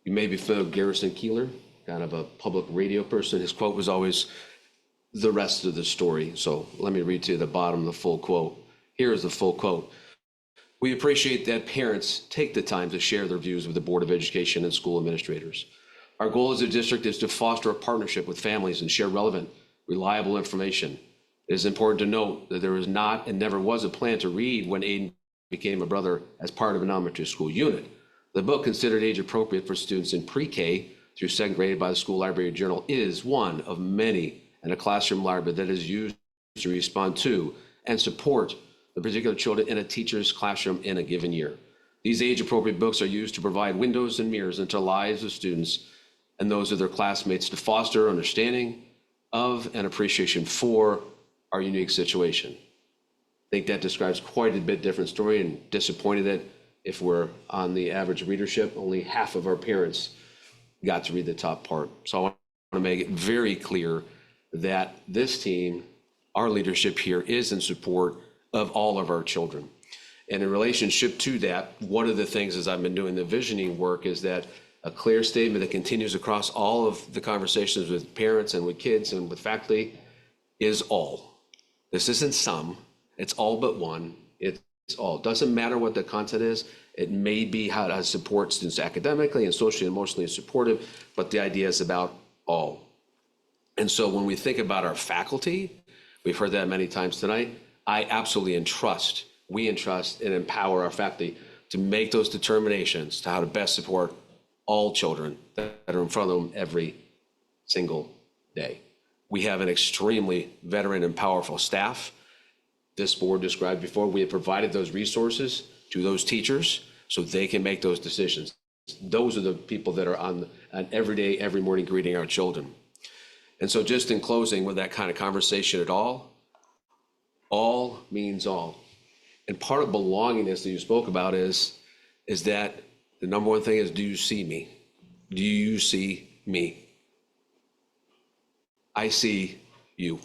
You may be familiar with Garrison Keillor, kind of a public radio person. His quote was always the rest of the story. So let me read to you the bottom of the full quote. Here is the full quote. We appreciate that parents take the time to share their views with the Board of Education and school administrators. Our goal as a district is to foster a partnership with families and share relevant, reliable information. It is important to note that there is not and never was a plan to read when Aiden became a brother as part of an elementary school unit. The book, considered age appropriate for students in pre-K through second grade by the School Library Journal, is one of many in a classroom library that is used to respond to and support the particular children in a teacher's classroom in a given year. These age appropriate books are used to provide windows and mirrors into lives of students and those of their classmates to foster understanding of and appreciation for our unique situation. I think that describes quite a bit different story, and disappointed that if we're on the average readership, only half of our parents got to read the top part. So I want to make it very clear that this team, our leadership here, is in support of all of our children. And in relationship to that, one of the things as I've been doing the visioning work is that a clear statement that continues across all of the conversations with parents and with kids and with faculty is all. This isn't some, it's all but one, it's all. Doesn't matter what the content is, it may be how to support students academically and socially and emotionally supportive, but the idea is about all. And so when we think about our faculty, we've heard that many times tonight, I absolutely we entrust and empower our faculty to make those determinations to how to best support all children that are in front of them every single day. We have an extremely veteran and powerful staff. This board described before, we have provided those resources to those teachers so they can make those decisions. Those are the people that are on every day, every morning greeting our children. And so just in closing with that kind of conversation at all means all. And part of belongingness that you spoke about is that the number one thing is, do you see me? Do you see me? I see you.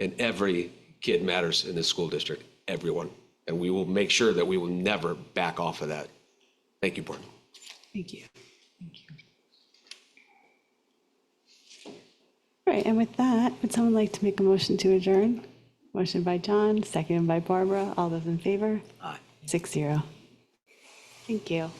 And every kid matters in this school district, everyone. And we will make sure that we will never back off of that. Thank you, Board. Thank you. All right, and with that, would someone like to make a motion to adjourn? Motion by John, seconded by Barbara. All those in favor? Aye. 6-0. Thank you.